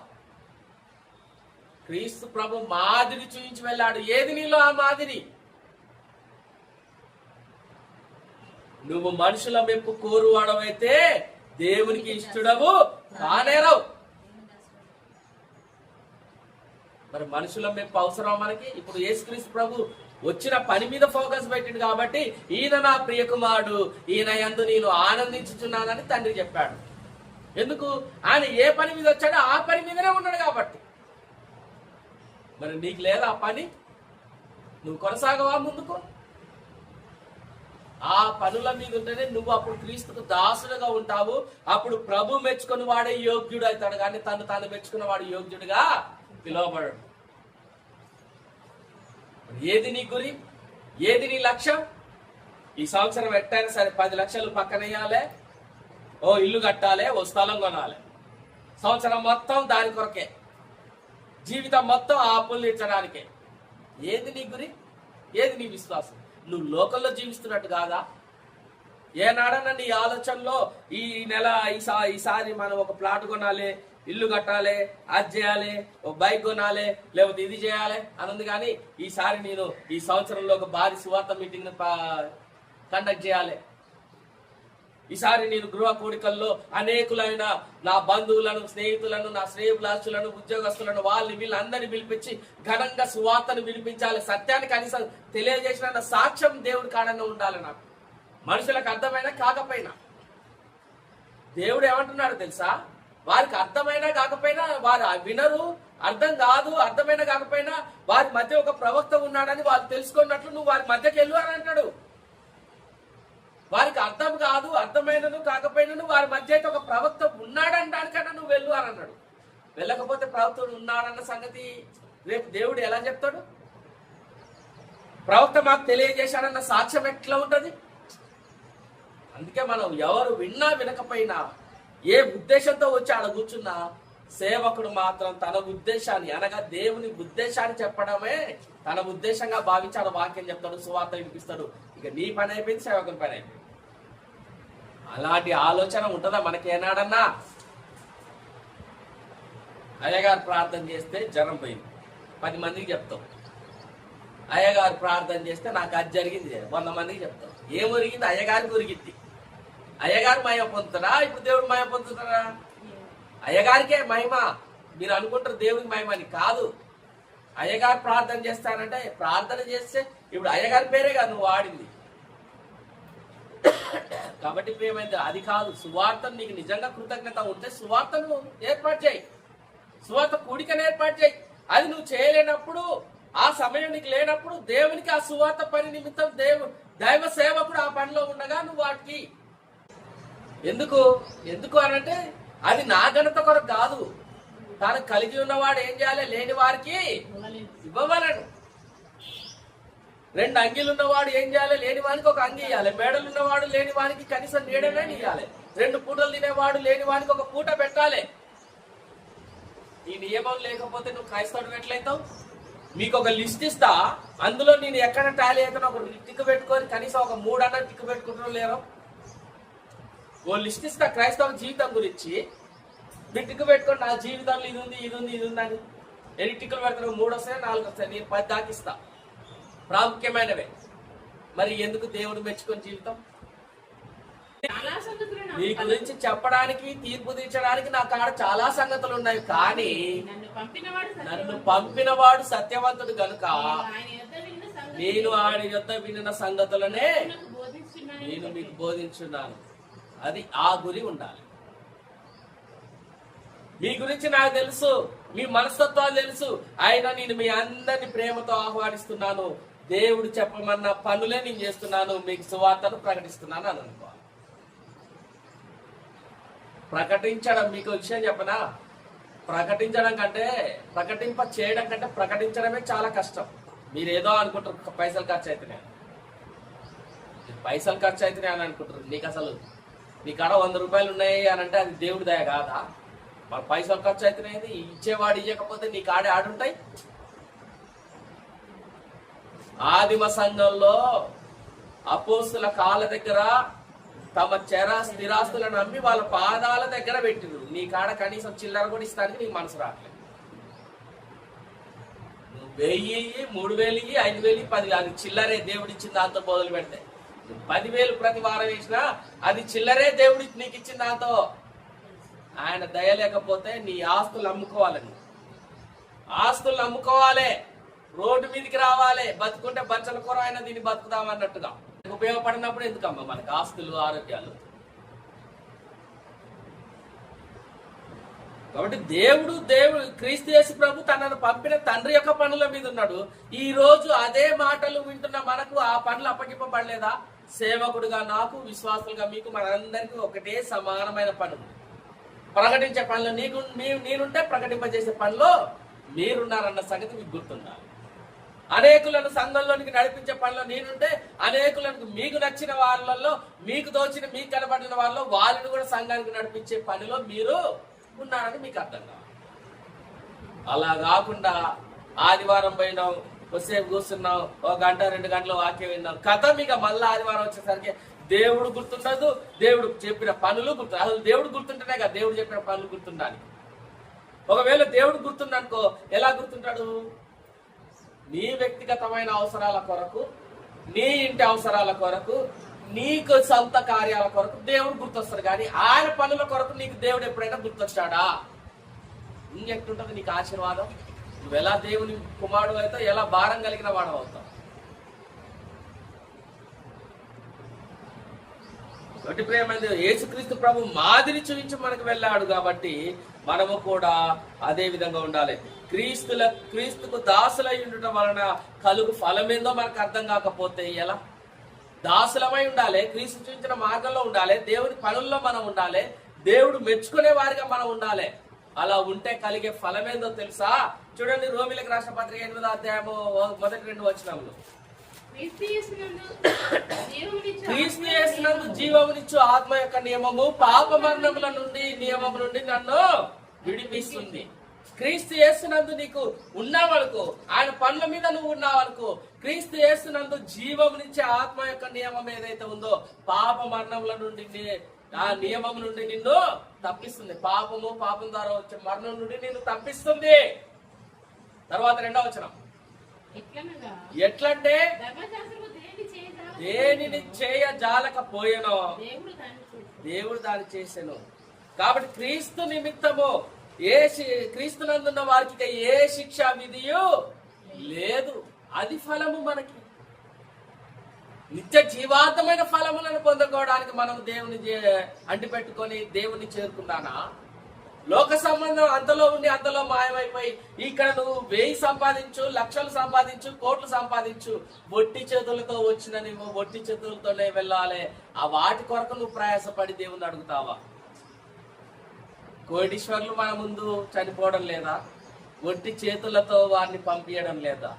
క్రీస్తు ప్రభు మాదిరి చూపించి వెళ్ళాడు. ఏది నీలో ఆ మాదిరి? నువ్వు మనుషుల మెప్పు కోరువాడవైతే దేవునికి ఇష్టడవు కానేరావు. మరి మనుషుల మెప్పు అవసరం మనకి? ఇప్పుడు యేసుక్రీస్తు ప్రభు వచ్చిన పని మీద ఫోకస్ పెట్టిండు కాబట్టి, ఈయన నా ప్రియ కుమారుడు, ఈయన యందు నేను ఆనందించుచున్నానని తండ్రి చెప్పాడు. ఎందుకు? ఆయన ఏ పని మీద వచ్చాడో ఆ పని మీదనే ఉన్నాడు కాబట్టి. మరి నీకు లేదా ఆ పని? నువ్వు కొనసాగవా ముందుకు? ఆ పనుల మీద ఉంటేనే నువ్వు అప్పుడు క్రీస్తుకు దాసుడుగా ఉంటావు. అప్పుడు ప్రభు మెచ్చుకుని వాడే యోగ్యుడు అవుతాడు, కానీ తాను మెచ్చుకున్న వాడు యోగ్యుడుగా పిలువబడడు. ఏది నీ గురి? ఏది నీ లక్ష్యం? ఈ సంవత్సరం ఎట్టైనా సరే 10 లక్షలు పక్కనేయాలి, ఓ ఇల్లు కట్టాలి, ఓ స్థలం కొనాలి. సంవత్సరం మొత్తం దాని కొరకే, జీవితం మొత్తం ఆ అప్పులు తీర్చడానికే. ఏది నీ గురి? ఏది నీ విశ్వాసం? నువ్వు లోకంలో జీవిస్తున్నట్టు కాదా? ఏనాడన్నా నీ ఆలోచనలో ఈ నెల ఈసారి మనం ఒక ప్లాట్ కొనాలి, ఇల్లు కట్టాలి, అది చేయాలి, ఒక బైక్ కొనాలి, లేకపోతే ఇది చేయాలి అని ఉంది. కానీ ఈసారి నేను ఈ సంవత్సరంలో ఒక భారీ సువార్త మీటింగ్ కండక్ట్ చేయాలి, ఈసారి నేను గృహ కూడికల్లో అనేకులైన నా బంధువులను, స్నేహితులను, నా శ్రేయభిలాషులను, ఉద్యోగస్తులను, వీళ్ళందరినీ పిలిపించి ఘనంగా సువార్తను వినిపించాలి. సత్యాన్ని కనీసం తెలియజేసిన సాక్ష్యం దేవుడి కాడనే ఉండాలి. నాకు మనుషులకు అర్థమైనా కాకపోయినా దేవుడు ఏమంటున్నాడు తెలుసా? వారికి అర్థమైనా కాకపోయినా వారు వినరు, అర్థం కాదు, అర్థమైనా కాకపోయినా వారి మధ్య ఒక ప్రవక్త ఉన్నాడని వారు తెలుసుకున్నట్లు నువ్వు వారి మధ్యకి వెళ్ళు అని అంటాడు. వారికి అర్థం కాదు, అర్థమైనను కాకపోయినను వారి మధ్య అయితే ఒక ప్రవక్త ఉన్నాడనడానికన్నా నువ్వు వెళ్ళు అని అన్నాడు. వెళ్ళకపోతే ప్రవక్తుడు ఉన్నాడన్న సంగతి రేపు దేవుడు ఎలా చెప్తాడు? ప్రవక్త మాకు తెలియజేశాడన్న సాక్ష్యం ఎట్లా ఉంటది? అందుకే మనం ఎవరు విన్నా వినకపోయినా ఏ ఉద్దేశంతో వచ్చి ఆడ కూర్చున్నా సేవకుడు మాత్రం తన ఉద్దేశాన్ని అనగా దేవుని ఉద్దేశాన్ని చెప్పడమే తన ఉద్దేశంగా భావించాడు. వాక్యం చెప్తాడు, సువార్త వినిపిస్తాడు. ఇక నీ పని అయిపోయింది, సేవకుని పని అయిపోయింది. అలాంటి ఆలోచన ఉంటుందా మనకి ఏనాడన్నా? అయ్యగారు ప్రార్థన చేస్తే జ్వరం పోయింది, 10 మందికి చెప్తాం. అయ్యగారు ప్రార్థన చేస్తే నాకు అది జరిగింది 100 మందికి చెప్తాం. ఏం ఒరిగింది? అయ్యగారికి ఒరిగింది. అయ్యగారు మహిమ పొందుతారా? ఇప్పుడు దేవుడు మహిమ పొందుతారా? అయ్యగారికే మహిమ. మీరు అనుకుంటారు దేవుడికి మహిమ అని. కాదు. అయ్యగారు ప్రార్థన చేస్తానంటే ప్రార్థన చేస్తే ఇప్పుడు అయ్యగారి పేరే కాదు నువ్వు వాడింది. కాబట్టి ఇప్పుడు ఏమైంది? అది కాదు. సువార్తను నీకు నిజంగా కృతజ్ఞత ఉంటే సువార్తను ఏర్పాటు చేయి, సువార్త కూడికను ఏర్పాటు చేయి. అది నువ్వు చేయలేనప్పుడు, ఆ సమయం నీకు లేనప్పుడు దేవునికి ఆ సువార్త పని నిమిత్తం దైవ సేవకుడు ఆ పనిలో ఉండగా నువ్వు వాటికి ఎందుకు అనంటే అది నా ఘనత కొరకు కాదు. తాను కలిగి ఉన్నవాడు ఏం చేయాలి? లేని వారికి ఇవ్వవలను. 2 అంగీలు ఉన్నవాడు ఏం చేయాలి? లేని వానికి ఒక అంగి ఇవ్వాలి. మేడలు ఉన్నవాడు లేని వానికి కనీసం నీడనే ఇవ్వాలి. 2 పూటలు తినేవాడు లేని వానికి ఒక పూట పెట్టాలి. ఈ నియమం లేకపోతే నువ్వు క్రైస్తవుడు ఎట్లయితావు? మీకు ఒక లిస్ట్ ఇస్తా, అందులో నేను ఎక్కడ టాలీ అవుతానో ఒక టిక్ పెట్టుకొని కనీసం ఒక 3 అన్న టిక్ పెట్టుకుంటారో లేరో ఓ లిస్ట్ ఇస్తా క్రైస్తవ జీవితం గురించి. మీరు టిక్ పెట్టుకొని నా జీవితంలో ఇది ఉంది అని. ఎన్ని టిక్కులు పెడతారు? 3 వస్తాయి, 4 వస్తాయి. నేను 10 దాకా ఇస్తా, ప్రాముఖ్యమైనవే. మరి ఎందుకు దేవుడు మెచ్చుకొని జీవితం? మీ గురించి చెప్పడానికి, తీర్పు తీర్చడానికి నా కాడ చాలా సంగతులు ఉన్నాయి. కానీ నన్ను పంపినవాడు సత్యవంతుడు గనుక నేను ఆయన యొద్ద వినిన సంగతులనే నేను మీకు బోధించున్నాను. అది ఆ గురి ఉండాలి. మీ గురించి నాకు తెలుసు, మీ మనస్తత్వాలు తెలుసు. అయినా నేను మీ అందరిని ప్రేమతో ఆహ్వానిస్తున్నాను. దేవుడు చెప్పమన్న పనులే నేను చేస్తున్నాను, మీకు సువార్తను ప్రకటిస్తున్నాను అని అనుకోవాలి. ప్రకటించడం, మీకు విషయం చెప్పనా, ప్రకటించడం కంటే చేయడం కంటే ప్రకటించడమే చాలా కష్టం. మీరు ఏదో అనుకుంటారు పైసలు ఖర్చు అవుతున్నాయి అని అనుకుంటారు. నీకు అసలు నీ కాడ 100 రూపాయలు ఉన్నాయి అని అంటే అది దేవుడి దయ కాదా? మన పైసలు ఖర్చు అవుతున్నాయి, ఇచ్చేవాడు ఇవ్వకపోతే నీ కాడే ఆడుంటాయి. ఆదిమ సంఘంలో అపోస్తుల కాళ్ళ దగ్గర తమ స్థిరాస్తులను అమ్మి వాళ్ళ పాదాల దగ్గర పెట్టిరు. నీ కాడ కనీసం చిల్లర కూడా ఇస్తానికి నీకు మనసు రావట్లేదు. 1000, 3000, 5000, 10 అది చిల్లరే దేవుడు ఇచ్చిన దాంతో మొదలు పెడితే. 10,000 ప్రతి వారం వేసినా అది చిల్లరే దేవుడు నీకు ఇచ్చిన దాంతో. ఆయన దయ లేకపోతే నీ ఆస్తులు అమ్ముకోవాలని, ఆస్తులు అమ్ముకోవాలి, రోడ్డు మీదకి రావాలి. బతుకుంటే బచ్చల కూర అయినా దీన్ని బతుకుదామన్నట్టుగా. ఉపయోగపడినప్పుడు ఎందుకమ్మా మనకు ఆస్తులు, ఆరోగ్యాలు? కాబట్టి దేవుడు క్రీస్తు యేసు ప్రభు తనను పంపిన తండ్రి యొక్క పనుల మీద ఉన్నాడు. ఈ రోజు అదే మాటలు వింటున్న మనకు ఆ పనులు అప్పగింపబడలేదా? సేవకుడుగా నాకు, విశ్వాసులుగా మీకు, మనందరికీ ఒకటే సమానమైన పనులు. ప్రకటించే పనులు నేనుంటే ప్రకటింపజేసే పనిలో మీరున్నారన్న సంగతి మీకు గుర్తుండాలి. అనేకులను సంఘంలోనికి నడిపించే పనిలో నేనుంటే అనేకులను మీకు నచ్చిన వాళ్ళల్లో, మీకు తోచిన, మీకు కనబడిన వాళ్ళలో వాళ్ళని కూడా సంఘానికి నడిపించే పనిలో మీరు ఉన్నారని మీకు అర్థం కావాలి. అలా కాకుండా ఆదివారం పోయినాం, కొద్దిసేపు కూర్చున్నాం, 1 గంట 2 గంటల వాక్యం విన్నాం, కథ మీకు మళ్ళీ ఆదివారం వచ్చేసరికి దేవుడు గుర్తుండదు, దేవుడు చెప్పిన పనులు గుర్తు. అసలు దేవుడు గుర్తుంటేనే కదా దేవుడు చెప్పిన పనులు గుర్తుండాలి. ఒకవేళ దేవుడు గుర్తుండనుకో, ఎలా గుర్తుంటాడు? నీ వ్యక్తిగతమైన అవసరాల కొరకు, నీ ఇంటి అవసరాల కొరకు, నీకు సొంత కార్యాల కొరకు దేవుడు గుర్తొస్తాడు, కానీ ఆయన పనుల కొరకు నీకు దేవుడు ఎప్పుడైనా గుర్తొచ్చాడా? ఇంకెట్టుంటది నీకు ఆశీర్వాదం? నువ్వు ఎలా దేవుని కుమారుడు అవుతావు, ఎలా భారం కలిగిన వాడు అవుతావు. కాబట్టి ప్రేమైంది, యేసుక్రీస్తు ప్రభు మాదిరి చూపించి మనకు వెళ్ళాడు కాబట్టి మనము కూడా అదే విధంగా ఉండాలి. క్రీస్తుకు దాసులై ఉండటం వలన కలుగు ఫలమేందో మనకు అర్థం కాకపోతే ఎలా? దాసులమై ఉండాలి, క్రీస్తు చూపించిన మార్గంలో ఉండాలి, దేవుని పనుల్లో మనం ఉండాలి, దేవుడు మెచ్చుకునే వారిగా మనం ఉండాలి. అలా ఉంటే కలిగే ఫలమేందో తెలుసా? చూడండి, రోమిలకు రాసిన పత్రిక 8వ అధ్యాయము 1-2 వచనములు. క్రీస్తు యేసునందు జీవమునిచ్చు ఆత్మ యొక్క నియమము పాప మరణముల నుండి నియమము నుండి నన్ను విడిపిస్తుంది. క్రీస్తు యేసునందు నీకు ఉన్నావనుకో, ఆయన పనుల మీద నువ్వు ఉన్నావనుకో, క్రీస్తు యేసునందు జీవమునిచ్చే ఆత్మ యొక్క నియమం ఏదైతే ఉందో పాప మరణముల నుండి ఆ నియమం నుండి నిన్ను తప్పిస్తుంది. పాపం ద్వారా వచ్చే మరణం నుండి నిన్ను తప్పిస్తుంది. తర్వాత 2వ వచనం, ఎట్లంటే దేనిని చేయజాలకపోయేనో దేవుడు దాన్ని చేసెను. కాబట్టి క్రీస్తు నిమిత్తము క్రీస్తునందున్న వారికి ఏ శిక్షా విధియు లేదు. అది ఫలము. మనకి నిత్య జీవార్థమైన ఫలములను పొందుకోవడానికి మనం దేవుని అంటిపెట్టుకొని దేవుని చేరుకున్నానా? లోక సంబంధం అంతలో ఉండి అంతలో మాయమైపోయి ఇక్కడ నువ్వు 1000 సంపాదించు, లక్షలు సంపాదించు, కోట్లు సంపాదించు, ఒట్టి చేతులతో వచ్చిన నువ్వు ఒట్టి చేతులతోనే వెళ్ళాలి. ఆ వాటి కొరకు నువ్వు ప్రయాసపడి దేవుని అడుగుతావా? కోటీశ్వర్లు మన ముందు చనిపోవడం లేదా? ఒట్టి చేతులతో వారిని పంపించడం లేదా?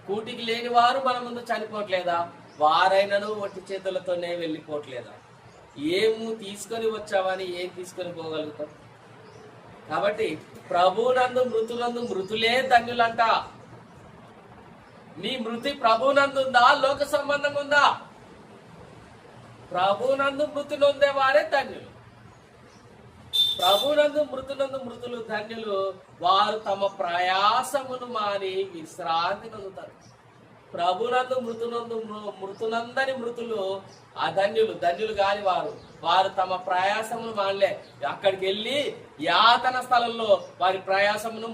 కూటికి లేని వారు మన ముందు చనిపోవట్లేదా? వారైనను ఒట్టి చేతులతోనే వెళ్ళిపోవట్లేదా? ఏము తీసుకొని వచ్చావని ఏం తీసుకొని పోగలుగుతాం? కాబట్టి ప్రభునందు మృతులే ధన్యులంట. నీ మృతి ప్రభునందు ఉందా, లోక సంబంధంగా ఉందా? ప్రభునందు మృతి నొందే వారే ధన్యులు. ప్రభునందు మృతులు ధన్యులు, వారు తమ ప్రయాసమును మాని విశ్రాంతి నొందుతారు. ప్రభునందు మృతునందని మృతులు అధన్యులు, ధన్యులు కాని వారు తమ ప్రయాసమును మానలే. అక్కడికి వెళ్ళి యాతన స్థలంలో వారి ప్రయాసమును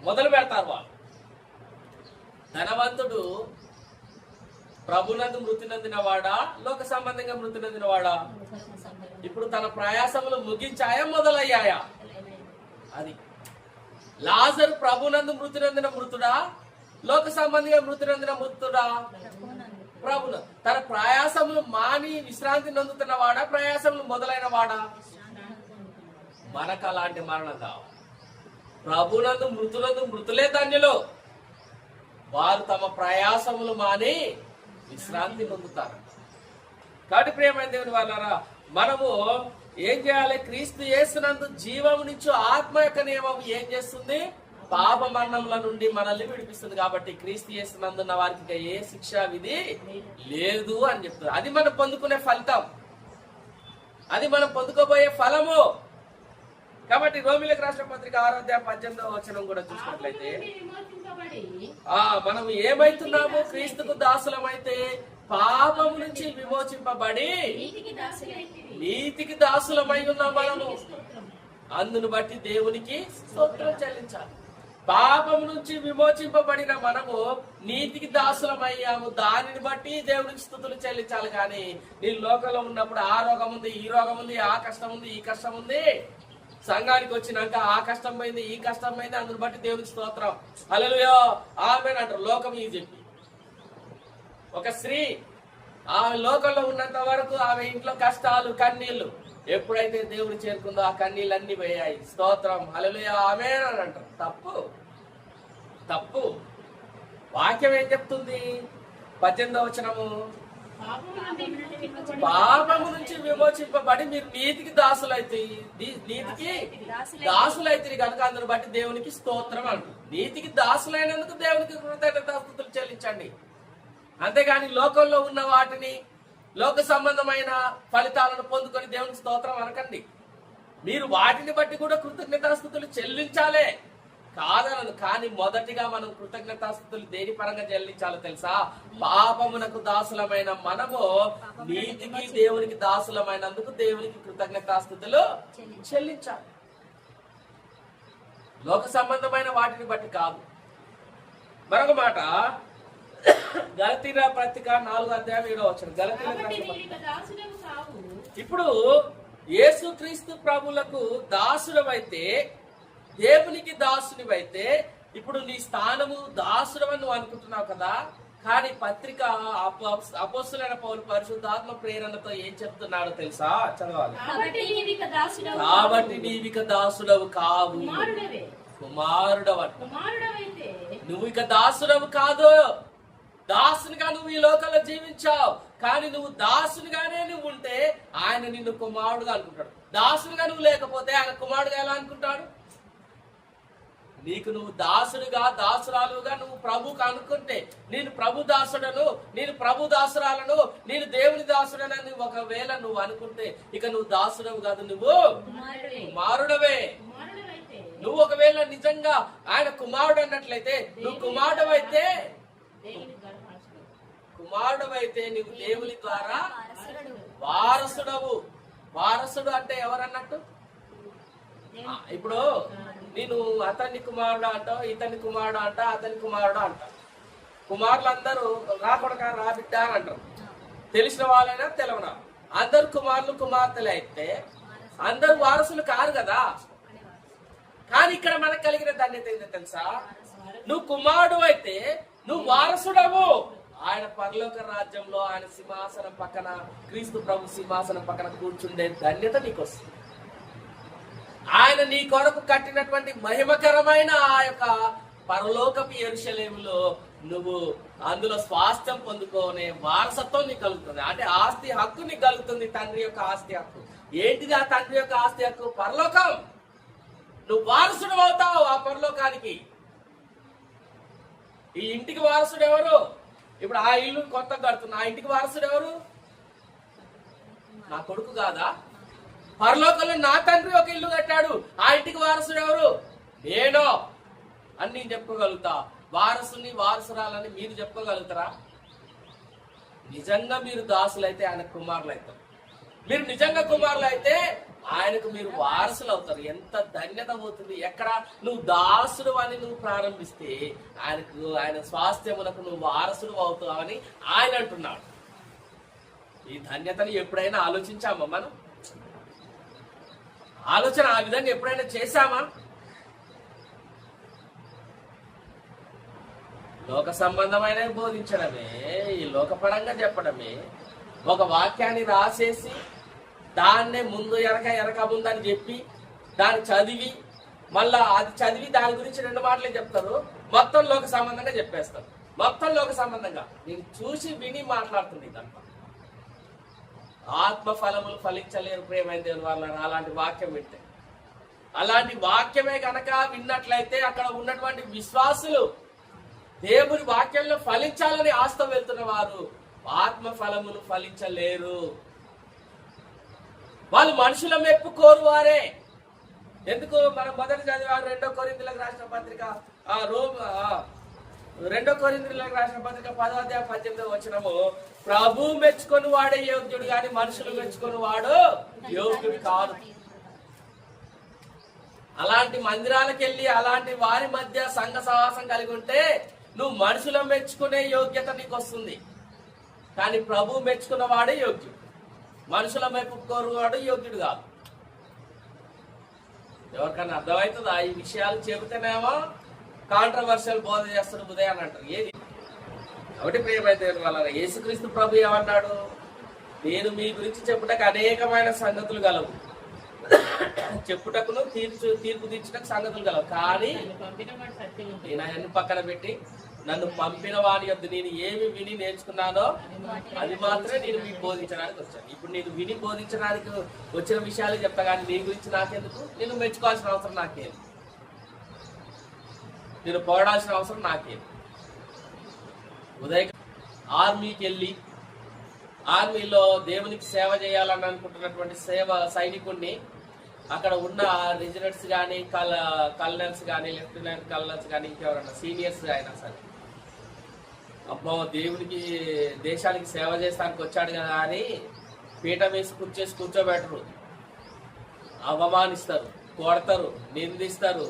మొదలు పెడతారు. వారు ధనవంతుడు ప్రభునందు మృతి నొందినవాడా, లోక సంబంధంగా మృతి నొందినవాడా? ఇప్పుడు తన ప్రయాసములు ముగించాయా, మొదలయ్యాయా? అది. లాజరు ప్రభునందు మృతి నొందిన మృతుడా, లోక సంబంధిగా మృతి నొందిన మృతుడా? ప్రభును. తన ప్రయాసములు మాని విశ్రాంతి నొందుతున్నవాడా, ప్రయాసములు మొదలైన వాడా? మనకు అలాంటి మరణం కావు. ప్రభునందు మృతులే ధన్యులు, వారు తమ ప్రయాసములు మాని విశ్రాంతి పొందుతారు. కాబట్టి ప్రియమైన దేవుని వాళ్ళారా, మనము ఏం చేయాలి? క్రీస్తు యేసునందు జీవమునిచ్చు ఆత్మ యొక్క నియమం ఏం చేస్తుంది? పాప మరణముల నుండి మనల్ని విడిపిస్తుంది. కాబట్టి క్రీస్తు యేసునందున్న వారికి ఏ శిక్షా విధి లేదు అని చెప్తుంది. అది మనం పొందుకునే ఫలితం, అది మనం పొందుకోబోయే ఫలము. కాబట్టి రోమిలకు రాసిన పత్రిక 6వ అధ్యాయం 18వ వచనం కూడా చూసినట్లయితే, మనం ఏమైతున్నాము? క్రీస్తుకు దాసులమైతే పాపము నుంచి విమోచింపబడి నీతికి దాసులమై ఉన్నాం మనము. అందును బట్టి దేవునికి స్తోత్రం చెల్లించాలి. పాపం నుంచి విమోచింపబడిన మనము నీతికి దాసులమయ్యాము. దానిని బట్టి దేవునికి స్తుతులు చెల్లించాలి. కానీ నీ లోకంలో ఉన్నప్పుడు ఆ రోగం ఉంది, ఈ రోగం ఉంది, ఆ కష్టం ఉంది, ఈ కష్టం ఉంది, సంఘానికి వచ్చినాక ఆ కష్టం పోయింది, ఈ కష్టం పోయింది, అందుని బట్టి దేవునికి స్తోత్రం, హల్లెలూయా, ఆమేన్ అంటారు. లోకం ఇది చెప్పి ఒక స్త్రీ ఆమె లోకంలో ఉన్నంత వరకు ఆమె ఇంట్లో కష్టాలు, కన్నీళ్లు, ఎప్పుడైతే దేవుడు చేరుకుందో ఆ కన్నీళ్ళన్నీ పోయాయి. స్తోత్రం, హల్లెలూయా, ఆమేన్ అని అంటారు. తప్పు. వాక్యం ఏం చెప్తుంది? 18వ వచనము, పాపము నుంచి విమోచింపబడి మీరు నీతికి దాసులైతే కనుక అందును బట్టి దేవునికి స్తోత్రం అంటారు. నీతికి దాసులైనందుకు దేవునికి కృతజ్ఞతాస్తుతులు చెల్లించండి. అంతేగాని లోకంలో ఉన్న వాటిని, లోక సంబంధమైన ఫలితాలను పొందుకొని దేవునికి స్తోత్రం అనకండి. మీరు వాటిని బట్టి కూడా కృతజ్ఞతాస్తుతులు చెల్లించాలే. కాదనను, కానీ మొదటిగా మనం కృతజ్ఞతాస్తుతులు దేని పరంగా చెల్లించాలో తెలుసా? పాపమునకు దాసులమైన మనము నీతికి దేవునికి దాసులమైనందుకు దేవునికి కృతజ్ఞతాస్తుతులు చెల్లించాలి. లోక సంబంధమైన వాటిని బట్టి కాదు. మరొక మాట, గలతీల పత్రిక 4:7 ఇప్పుడు యేసుక్రీస్తు ప్రభులకు దాసుడవైతే, దేవునికి దాసునివైతే, ఇప్పుడు నీ స్థానము దాసుడవని నువ్వు అనుకుంటున్నావు కదా. కానీ పత్రిక అపోస్తలుడైన పౌలు పరిశుద్ధాత్మ ప్రేరణతో ఏం చెప్తున్నాడో తెలుసా? చదవాలి. కాబట్టి నీవిక దాసుడవు కావు, కుమారుడవంట. నువ్వు ఇక దాసుడవు కాదు. దాసునిగా నువ్వు ఈ లోకంలో జీవించావు, కానీ నువ్వు దాసునిగానే నువ్వు ఉంటే ఆయన నిన్ను కుమారుడుగా అనుకుంటాడు. దాసునిగా నువ్వు లేకపోతే ఆయన కుమారుడుగా ఎలా అనుకుంటాడు? నీకు నువ్వు దాసుడుగా, దాసురాలుగా నువ్వు ప్రభుకు అనుకుంటే, నేను ప్రభు దాసుడను, నేను ప్రభు దాసురాలను, నేను దేవుని దాసుడనని ఒకవేళ నువ్వు అనుకుంటే ఇక నువ్వు దాసుడవు కాదు, నువ్వు కుమారుడవే. నువ్వు ఒకవేళ నిజంగా ఆయన కుమారుడు అన్నట్లయితే, నువ్వు కుమారుడవైతే నువ్వు దేవుని ద్వారా వారసుడవు. వారసుడు అంటే ఎవరన్నట్టు? ఇప్పుడు నేను అతన్ని కుమారుడు అంటావు, ఇతని కుమారుడు అంట, అతని కుమారుడు అంట. కుమారులందరూ రా కొడక, రా బిడ్డ అని అంటారు. తెలిసిన వాళ్ళైనా తెలవనా, అందరు కుమారులు కుమార్తెలు అయితే అందరు వారసులు కారు కదా. కానీ ఇక్కడ మనకు కలిగిన ధన్యత ఏంటో తెలుసా? నువ్వు కుమారుడు అయితే నువ్వు వారసుడవు. ఆయన పరలోక రాజ్యంలో ఆయన సింహాసనం పక్కన, క్రీస్తు ప్రభు సింహాసనం పక్కన కూర్చుండే ధన్యత నీకు వస్తుంది. ఆయన నీ కొరకు కట్టినటువంటి మహిమకరమైన ఆ యొక్క పరలోకపు యెరూషలేములో నువ్వు అందులో స్వాస్థ్యం పొందుకోనే వారసత్వం నీకు కలుగుతుంది. అంటే ఆస్తి హక్కు నీకు కలుగుతుంది, తండ్రి యొక్క ఆస్తి హక్కు. ఏంటిది ఆ తండ్రి యొక్క ఆస్తి హక్కు? పరలోకం. నువ్వు వారసుడు అవుతావు ఆ పరలోకానికి. ఈ ఇంటికి వారసుడు ఎవరు? ఇప్పుడు ఆ ఇల్లు కొత్త కడుతున్నా, ఆ ఇంటికి వారసుడు ఎవరు? నా కొడుకు కాదా? పరలోకంలో నా తండ్రి ఒక ఇల్లు కట్టాడు, ఆ ఇంటికి వారసుడు ఎవరు? నేను అని నేను చెప్పుకోగలుగుతా. వారసుని, వారసురాలని మీరు చెప్పుకోగలుగుతారా? నిజంగా మీరు దాసులైతే ఆయన కుమారులు అవుతారు. మీరు నిజంగా కుమారులు అయితే ఆయనకు మీరు వారసులు అవుతారు. ఎంత ధన్యత పోతుంది. ఎక్కడ నువ్వు దాసుడు అని నువ్వు ప్రారంభిస్తే ఆయనకు, ఆయన స్వాస్థ్యములకు నువ్వు వారసుడు అవుతావు అని ఆయన అంటున్నాడు. ఈ ధన్యతని ఎప్పుడైనా ఆలోచించామా మనం? ఆలోచన ఆ విధంగా ఎప్పుడైనా చేశామా? లోక సంబంధమైన బోధించడమే, ఈ లోకపరంగా చెప్పడమే, ఒక వాక్యాన్ని రాసేసి దాన్నే ముందు ఎనక ముందు అని చెప్పి దాన్ని చదివి మళ్ళా అది చదివి దాని గురించి 2 మాటలే చెప్తారు. మొత్తం లోక సంబంధంగా చెప్పేస్తారు. మొత్తం లోక సంబంధంగా నేను చూసి విని మాట్లాడుతుంది. ఇదంతా ఆత్మ ఫలములు ఫలించలేరు ప్రేమైన దేవుని వాళ్ళని అలాంటి వాక్యం వింటే. అలాంటి వాక్యమే కనుక విన్నట్లయితే అక్కడ ఉన్నటువంటి విశ్వాసులు దేవుని వాక్యంలో ఫలించాలని ఆస్త వెళ్తున్న వారు ఆత్మ ఫలములు ఫలించలేరు. వాళ్ళు మనుషుల మెప్పు కోరువారే. ఎందుకు? మనం మొదటి చదివారు 2 కొరింథీయులకు రాసిన పత్రిక 2 కొరింథీయులకు రాసిన పత్రిక 10:18 ప్రభు మెచ్చుకొని వాడే యోగ్యుడు కానీ మనుషులు మెచ్చుకొని వాడు యోగ్యుడు కాదు. అలాంటి మందిరాలకు వెళ్ళి అలాంటి వారి మధ్య సంఘ సహవాసం కలిగి ఉంటే నువ్వు మనుషుల మెచ్చుకునే యోగ్యత నీకు వస్తుంది. కానీ ప్రభు మెచ్చుకున్న వాడే యోగ్యుడు, మనుషుల మెప్పు కోరువాడు యోగ్యుడు కాదు. ఎవరికన్నా అర్థమవుతుందా? ఈ విషయాలు చెబితేనేమో కాంట్రవర్షియల్ బోధ చేస్తాడు ఉదయం అని అంటారు. ఏది కాబట్టి ప్రియమైతే వాళ్ళ యేసుక్రీస్తు ప్రభు ఏమన్నాడు? నేను మీ గురించి చెప్పుటకు అనేకమైన సంగతులు గలవు, చెప్పుటకును తీర్పు తీర్చుటకు సంగతులు గలవు, కానీ నేను ఆయన్ని పక్కన పెట్టి నన్ను పంపిన వాని యొద్ద నేను ఏమి విని నేర్చుకున్నానో అది మాత్రమే నేను మీకు బోధించడానికి వచ్చాను. ఇప్పుడు నేను విని బోధించడానికి వచ్చిన విషయాలు చెప్తా, కానీ నీ గురించి నాకెందుకు? నేను మెచ్చుకోవాల్సిన అవసరం నాకేం, నేను పోరాడాల్సిన అవసరం నాకేం. ఉదయం ఆర్మీకి వెళ్ళి ఆర్మీలో దేవునికి సేవ చేయాలని అనుకుంటున్నటువంటి సైనికుడిని అక్కడ ఉన్న రెజిడెంట్స్ కానీ కల్నల్స్ కానీ లెఫ్టినెంట్ కల్నల్స్ కానీ ఇంకెవరన్నా సీనియర్స్ అయినా సరే, అబ్బో దేవునికి దేశానికి సేవ చేస్తానికి వచ్చాడు కదా అని పీట వేసి కూర్చోబెట్టరు, అవమానిస్తారు, కొడతారు, నిందిస్తారు,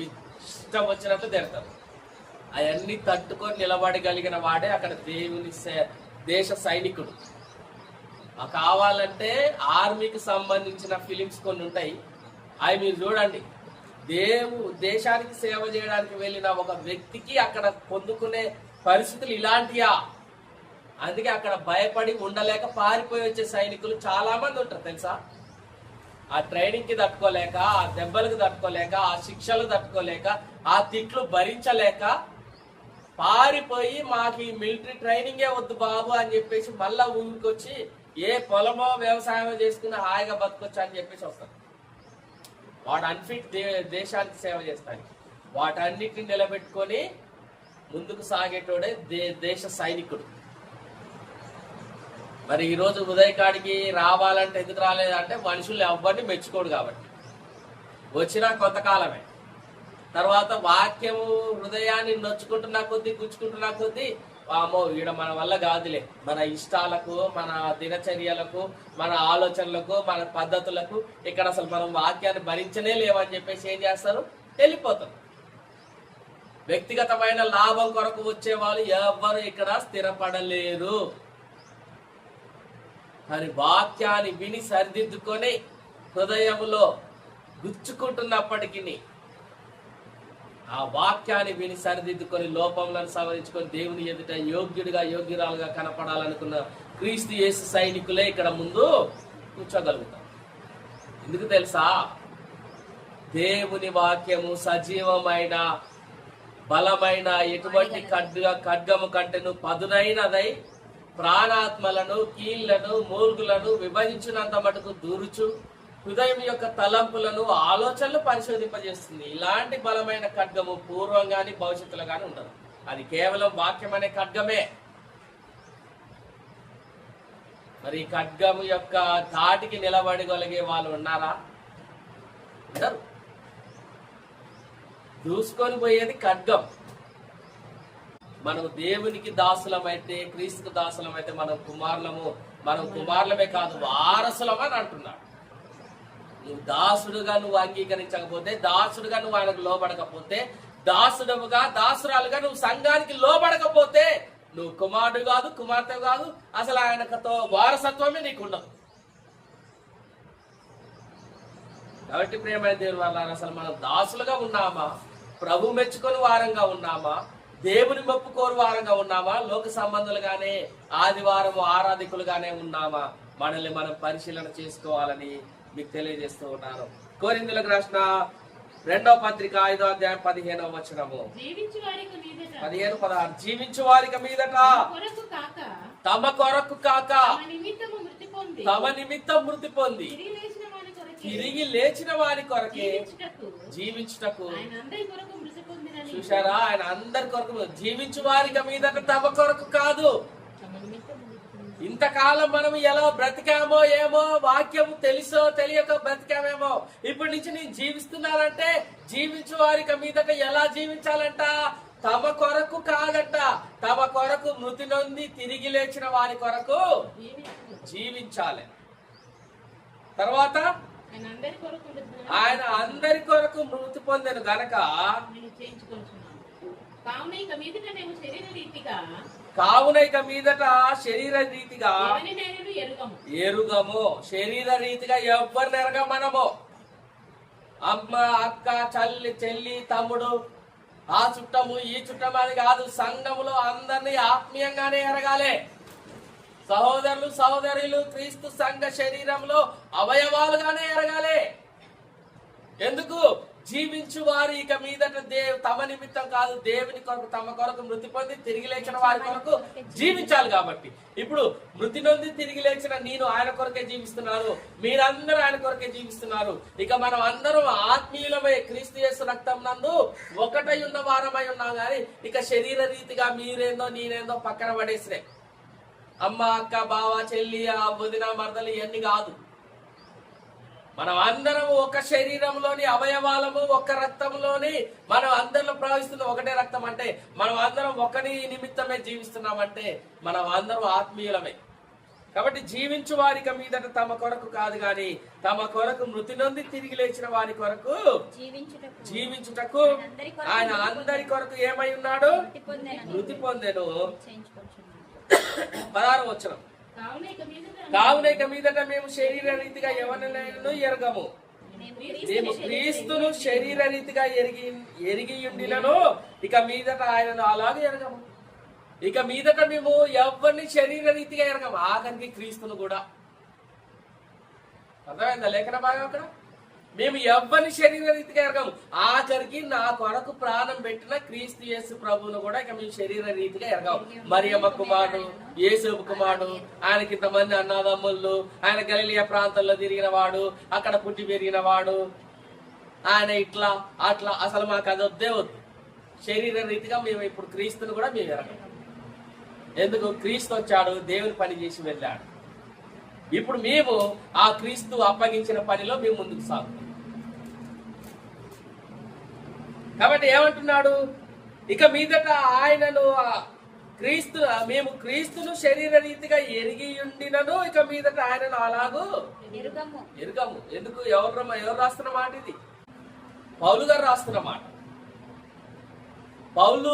ఇష్టం వచ్చినట్టు తిడతారు. అవన్నీ తట్టుకొని నిలబడగలిగిన వాడే అక్కడ దేవుని దేశ సైనికుడు. కావాలంటే ఆర్మీకి సంబంధించిన ఫిలిమ్స్ కొన్ని ఉంటాయి, అవి మీరు చూడండి. దేశానికి సేవ చేయడానికి వెళ్ళిన ఒక వ్యక్తికి అక్కడ పొందుకునే పరిస్థితులు ఇలాంటియా? అందుకే అక్కడ భయపడి ఉండలేక పారిపోయి వచ్చే సైనికులు చాలా మంది ఉంటారు తెలుసా. ఆ ట్రైనింగ్ కి తట్టుకోలేక, ఆ దెబ్బలకు తట్టుకోలేక, ఆ శిక్షలకు తట్టుకోలేక, ఆ తిట్లు భరించలేక పారిపోయి మాకు ఈ మిలిటరీ ట్రైనింగే వద్దు బాబు అని చెప్పేసి మళ్ళా ఊరికి వచ్చి ఏ పొలమో వ్యవసాయమో చేసుకుని హాయిగా బతకొచ్చు అని చెప్పేసి వస్తారు. వాడు అన్ఫిట్ దేశానికి సేవ చేస్తాడు. వాటన్నిటిని నిలబెట్టుకొని ముందుకు సాగేటోడే దేశ సైనికుడు. మరి ఈరోజు ఉదయకాడికి రావాలంటే ఎందుకు రాలేదంటే మనుషులు ఎవ్వరిని మెచ్చుకోడు కాబట్టి. వచ్చినా కొంతకాలమే, తర్వాత వాక్యము హృదయాన్ని నొచ్చుకుంటున్నా కొద్దీ, గుచ్చుకుంటున్నా కొద్దీ, వామో ఈడ మన వల్ల కాదులే, మన ఇష్టాలకు, మన దినచర్యలకు, మన ఆలోచనలకు, మన పద్ధతులకు ఇక్కడ అసలు మనం వాక్యాన్ని భరించనే లేవని చెప్పేసి ఏం చేస్తారు? వెళ్ళిపోతారు. వ్యక్తిగతమైన లాభం కొరకు వచ్చే వాళ్ళు ఎవ్వరు ఇక్కడ స్థిరపడలేరు. కానీ వాక్యాన్ని విని సరిదిద్దుకొని హృదయంలో గుచ్చుకుంటున్నప్పటికీ, ఆ వాక్యాన్ని విని సరిదిద్దుకొని లోపంలను సవరించుకొని దేవుని ఎదుట యోగ్యుడిగా, యోగ్యురాలుగా కనపడాలనుకున్న క్రీస్తు యేసు సైనికులే ఇక్కడ ముందు కూర్చోగలుగుతారు. ఎందుకు తెలుసా? దేవుని వాక్యము సజీవమైన, బలమైన, ఎటువంటి ఖడ్గము కంటేను పదునైనదై ప్రాణాత్మలను, కీళ్లను, మూల్గులను విభజించినంత మటుకు దూరుచు హృదయం యొక్క తలంపులను, ఆలోచనలు పరిశోధింపజేస్తుంది. ఇలాంటి బలమైన ఖడ్గము పూర్వం గాని భవిష్యత్తులో గాని ఉండదు. అది కేవలం వాక్యం అనే ఖడ్గమే. మరి ఈ ఖడ్గము యొక్క ధాటికి నిలబడగలిగే వాళ్ళు ఉన్నారా? ఉండరు. దూసుకొని పోయేది ఖడ్గం. మనం దేవునికి దాసులమైతే, క్రీస్తుకు దాసులమైతే మనం కుమారులమే కాదు, వారసులం అని అంటున్నాడు. నువ్వు దాసుడుగా నువ్వు అంగీకరించకపోతే, దాసుడుగా నువ్వు ఆయనకు లోబడకపోతే, దాసుడుగా, దాసురాలుగా నువ్వు సంఘానికి లోబడకపోతే నువ్వు కుమారుడు కాదు, కుమార్తె కాదు, అసలు ఆయనతో వారసత్వమే నీకు ఉండదు. కాబట్టి ప్రియమైన దేవుని వల్ల అసలు మనం దాసులుగా ఉన్నామా? ప్రభు మెచ్చుకొని వారంగా ఉన్నామా? దేవుని మొప్పుకోరు వారంగా ఉన్నామా? లోక సంబంధులుగానే, ఆదివారం ఆరాధికులుగానే ఉన్నామా? మనల్ని మనం పరిశీలన చేసుకోవాలని మీకు తెలియజేస్తూ ఉన్నారు. కొరింథీయులకు రాసిన 2వ పత్రిక 5వ అధ్యాయం 15వ వచనము. 15-16 జీవించు వారికి మీదట తమ కొరకు కాక తమ నిమిత్తం మృతి పొంది తిరిగి లేచిన వారి కొరకే జీవించుటకు. చూశారా? ఆయన అందరి కొరకు జీవించు వారికి మీదట తమ కొరకు కాదు. ఇంతకాలం మనం ఎలా బ్రతికామో ఏమో, వాక్యము తెలుసో తెలియక బ్రతికామేమో, ఇప్పటి నుంచి నేను జీవిస్తున్నానంటే జీవించు వారికి మీదట ఎలా జీవించాలంట? తమ కొరకు కాదట, తమ కొరకు మృతి నొంది తిరిగి లేచిన వారి కొరకు జీవించాలి. తర్వాత ఆయన అందరి కొరకు మృతి పొందిన గనక కావున ఇక మీదట శరీర రీతిగా ఎరుగము. శరీర రీతిగా ఎవ్వరిని ఎరగ మనము. అమ్మ, అక్క, చెల్లి, తమ్ముడు, ఆ చుట్టము ఈ చుట్టము అని కాదు. సంఘములో అందరినీ ఆత్మీయంగానే ఎరగాలి. సహోదరులు, సహోదరులు క్రీస్తు సంఘ శరీరంలో అవయవాలుగానే ఎరగాలి. ఎందుకు? జీవించు వారు ఇక మీదట తమ నిమిత్తం కాదు, దేవుని కొరకు, తమ కొరకు మృతి పొంది తిరిగి లేచిన వారి కొరకు జీవించాలి. కాబట్టి ఇప్పుడు మృతి నొంది తిరిగి లేచిన నేను ఆయన కొరకే జీవిస్తున్నాను, మీరందరూ ఆయన కొరకే జీవిస్తున్నారు. ఇక మనం అందరం ఆత్మీయులమై క్రీస్తు యేసు రక్తం నందు ఒకటై ఉన్న వారమై ఉన్నాం. కానీ ఇక శరీర రీతిగా మీరేందో నేనేందో పక్కన పడేసినాయి. అమ్మ, అక్క, బావ, చెల్లి, వదిన, మరదలు ఇవన్నీ కాదు. మనం అందరం ఒక శరీరంలోని అవయవాలము, ఒక రక్తంలోని మనం అందరిలో ప్రవహిస్తున్న ఒకటే రక్తం అంటే మనం అందరం ఒకటి నిమిత్తమే జీవిస్తున్నామంటే మనం అందరం ఆత్మీయులమే. కాబట్టి జీవించు వారికి మీదట తమ కొరకు కాదు గాని తమ కొరకు మృతి నొంది తిరిగి లేచిన వారి కొరకు జీవించుటకు ఆయన అందరి కొరకు ఏమై ఉన్నాడు? మృతి పొందెను. 16వ వచనం. కావున ఇక మీదట మేము శరీర రీతిగా ఎవరినైనా ఎరగము. మేము క్రీస్తును శరీర రీతిగా ఎరిగి ఉండినను ఇక మీదట ఆయనను అలాగే ఎరగము. ఇక మీదట మేము ఎవరిని శరీర రీతిగా ఎరగము, ఆఖరికి క్రీస్తును కూడా. అర్థమైందా లేఖన భాగం అక్కడ? మేము ఎవరిని శరీర రీతిగా ఎరగము, ఆఖరికి నా కొరకు ప్రాణం పెట్టిన క్రీస్తు యేసు ప్రభువును కూడా ఇక మేము శరీర రీతిగా ఎరగము. మరియమ్మ కుమారుడు, యేసేపు కుమారుడు, ఆయనకి ఇంతమంది అన్నదమ్ముళ్ళు, ఆయన గలిలియా ప్రాంతంలో తిరిగిన వాడు, అక్కడ పుట్టి పెరిగిన వాడు, ఆయన ఇట్లా అట్లా, అసలు మాకు అది వద్దే వద్దు. శరీర రీతిగా మేము ఇప్పుడు క్రీస్తును కూడా మేము ఎరగము. ఎందుకు? క్రీస్తు వచ్చాడు, దేవుని పని చేసి వెళ్ళాడు. ఇప్పుడు మేము ఆ క్రీస్తు అప్పగించిన పనిలో మేము ముందుకు సాగుతాం. కాబట్టి ఏమంటున్నాడు? ఇక మీదట ఆయనను క్రీస్తు మేము క్రీస్తును శరీర రీతిగా ఎరిగి ఉండినను ఇక మీదట ఆయనను అలాగూ ఎరుగము. ఎందుకు? ఎవరు రాస్తున్న మాట ఇది? పౌలు గారు రాస్తున్న మాట. పౌలు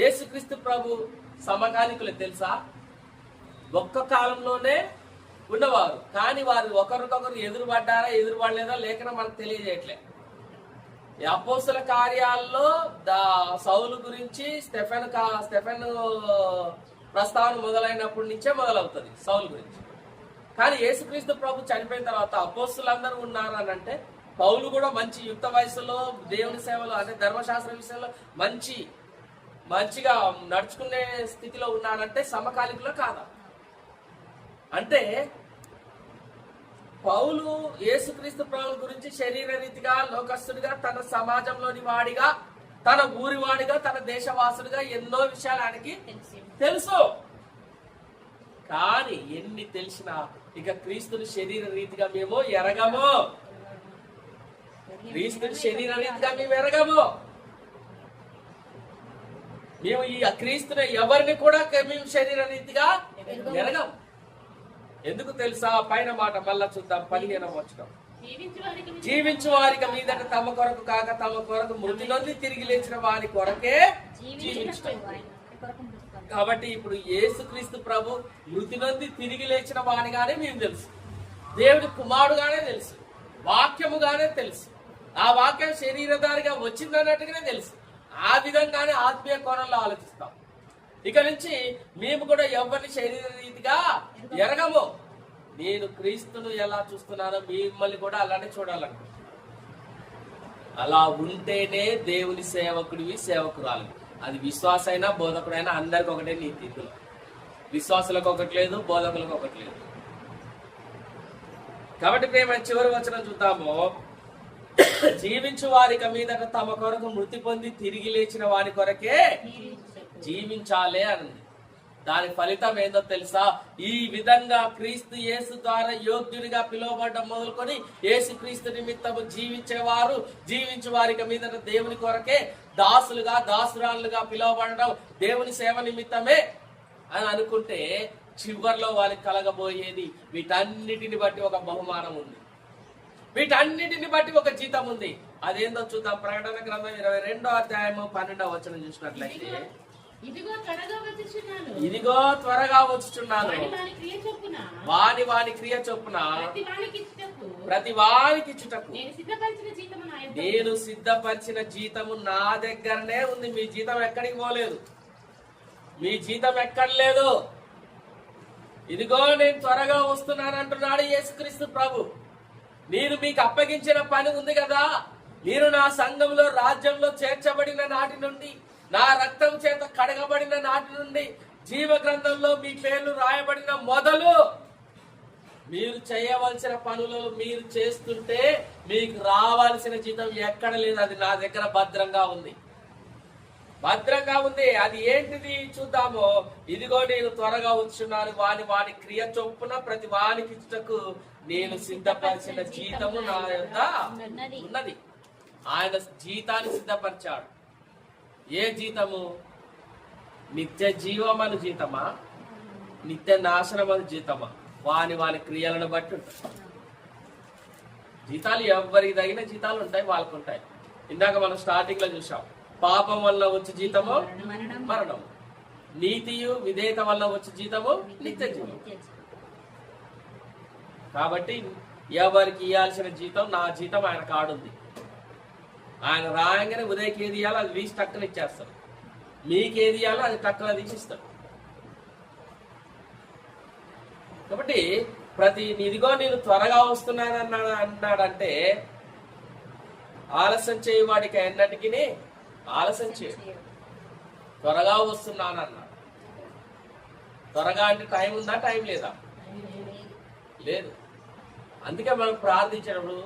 యేసుక్రీస్తు ప్రభు సమకాలికులు తెలుసా? ఒక్క కాలంలోనే ఉన్నవారు, కానీ వారు ఒకరికొకరు ఎదురుపడ్డారా ఎదురుపడలేదా లేఖనం మనకు తెలియజేయట్లే. అపోస్తల కార్యాల్లో సౌలు గురించి స్టెఫెన్ ప్రస్తావన మొదలైనప్పటి నుంచే మొదలవుతుంది సౌలు గురించి. కానీ యేసుక్రీస్తు ప్రభు చనిపోయిన తర్వాత అపోస్తలందరూ ఉన్నారు అని అంటే పౌలు కూడా మంచి యుక్త వయసులో దేవుని సేవలో అంటే ధర్మశాస్త్ర విషయంలో మంచిగా నడుచుకునే స్థితిలో ఉన్నాడంటే సమకాలికులో కాదా? అంటే పౌలు యేసుక్రీస్తు ప్రభు గురించి శరీర రీతిగా లోకస్తుడిగా తన సమాజంలోని వాడిగా తన ఊరి వాడిగా తన దేశవాసుడిగా ఎన్నో విషయాలు ఆయనకి తెలుసు. కానీ ఎన్ని తెలిసినా ఇక క్రీస్తుని శరీర రీతిగా మేము ఎరగము. క్రీస్తుని శరీర రీతిగా మేము ఎరగము. మేము ఈ క్రీస్తుని ఎవరిని కూడా మేము శరీర రీతిగా ఎరగం. ఎందుకు తెలుసా? పైన మాట మళ్ళా చూద్దాం. 15వ వచనం. జీవించు వారికి మీదట తమ కొరకు కాక తమ కొరకు మృతి నొంది తిరిగి లేచిన వారి కొరకే జీవించటం. కాబట్టి ఇప్పుడు యేసుక్రీస్తు ప్రభు మృతి నొంది తిరిగి లేచిన వాడిగానే మేము తెలుసు, దేవుడి కుమారుడుగానే తెలుసు, వాక్యముగానే తెలుసు, ఆ వాక్యం శరీరధారిగా వచ్చిందన్నట్టుగానే తెలుసు. ఆ విధంగానే ఆత్మీయ కోణంలో ఆలోచిస్తాం. ఇక నుంచి మేము కూడా ఎవరిని శరీర రీతిగా ఎరగము. నేను క్రీస్తును ఎలా చూస్తున్నానో మిమ్మల్ని కూడా అలానే చూడాలనుకుంటున్నాను. అలా ఉంటేనే దేవుని సేవకుడివి, సేవకురాలు. అది విశ్వాసైనా బోధకుడైనా అందరికి ఒకటే నీతి. విశ్వాసులకు ఒకటి లేదు, బోధకులకు ఒకటి లేదు. కాబట్టి ప్రేమ చివరి వచనం చూద్దాము. జీవించు వారిక మీదట తమ కొరకు మృతి పొంది తిరిగి లేచిన వారి కొరకే జీవించాలి అన్నది. దాని ఫలితం ఏందో తెలుసా? ఈ విధంగా క్రీస్తు యేసు ద్వారా యోగ్యునిగా పిలువబడ్డం మొదలుకొని యేసు క్రీస్తు నిమిత్తము జీవించు వారికి మీదట దేవుని కొరకే దాసులుగా దాసురాలుగా పిలువబడడం దేవుని సేవ నిమిత్తమే అని అనుకుంటే చివర్లో వారికి కలగబోయేది వీటన్నిటిని బట్టి ఒక బహుమానం ఉంది, వీటన్నిటిని బట్టి ఒక జీతం ఉంది. అదేందో చూద్దాం. ప్రకటన గ్రంథం 22వ అధ్యాయము 12వ వచనం చూసినట్లయితే, ఇదిగో త్వరగా వచ్చుచున్నాను, వాని క్రియ చొప్పున ప్రతి వానికి ఇచ్చుటకు నేను సిద్ధపరిచిన జీతము నా దగ్గరనే ఉంది. మీ జీతం ఎక్కడికి పోలేదు, మీ జీతం ఎక్కడ లేదు. ఇదిగో నేను త్వరగా వస్తున్నాను అంటున్నాడు యేసుక్రీస్తు ప్రభు. నేను మీకు అప్పగించిన పని ఉంది కదా. మీరు నా సంఘంలో రాజ్యంలో చేర్చబడిన నాటి నుండి, నా రక్తం చేత కడగబడిన నాటి నుండి, జీవ గ్రంథంలో మీ పేర్లు రాయబడిన మొదలు మీరు చేయవలసిన పనులు మీరు చేస్తుంటే మీకు రావాల్సిన జీతం ఎక్కడ లేదు. అది నా దగ్గర భద్రంగా ఉంది, భద్రంగా ఉంది. అది ఏంటిది చూద్దాము. ఇదిగో నేను త్వరగా వచ్చున్నాను, వాని క్రియ చొప్పున ప్రతి వానికి ఇచ్చుటకు నేను సిద్ధపరిచిన జీతము నా యొద్ద ఉన్నది. ఆయన జీతాన్ని సిద్ధపరిచాడు. ఏ జీతము? నిత్య జీవమను జీతమా, నిత్య నాశనమను జీతమా? వాని క్రియలను బట్టి ఉంటాయి జీతాలు. ఎవరికి తగిన జీతాలు ఉంటాయి, వాళ్ళకు ఉంటాయి. ఇందాక మనం స్టార్టింగ్ లో చూసాం, పాపం వల్ల వచ్చే జీతము మరణం, నీతియు విధేయత వల్ల వచ్చే జీతము నిత్య జీవం. కాబట్టి ఎవరికి ఇవ్వాల్సిన జీతం, నా జీతం ఆయన కాడుంది. ఆయన రాయంగానే ఉదయకి ఏది ఇవ్వాలో అది తీసి టక్కున ఇచ్చేస్తాడు, మీకేది ఇవ్వాలో అది టక్కున తీసిస్తాడు. కాబట్టి ఇదిగో నేను త్వరగా వస్తున్నాను అన్నాడంటే ఆలస్యం చేయవాడికి ఎన్నటికి ఆలస్యం చేయడు. త్వరగా వస్తున్నాను అన్నాడు. త్వరగా అంటే టైం ఉందా, టైం లేదా? లేదు. అందుకే మనం ప్రార్థించినప్పుడు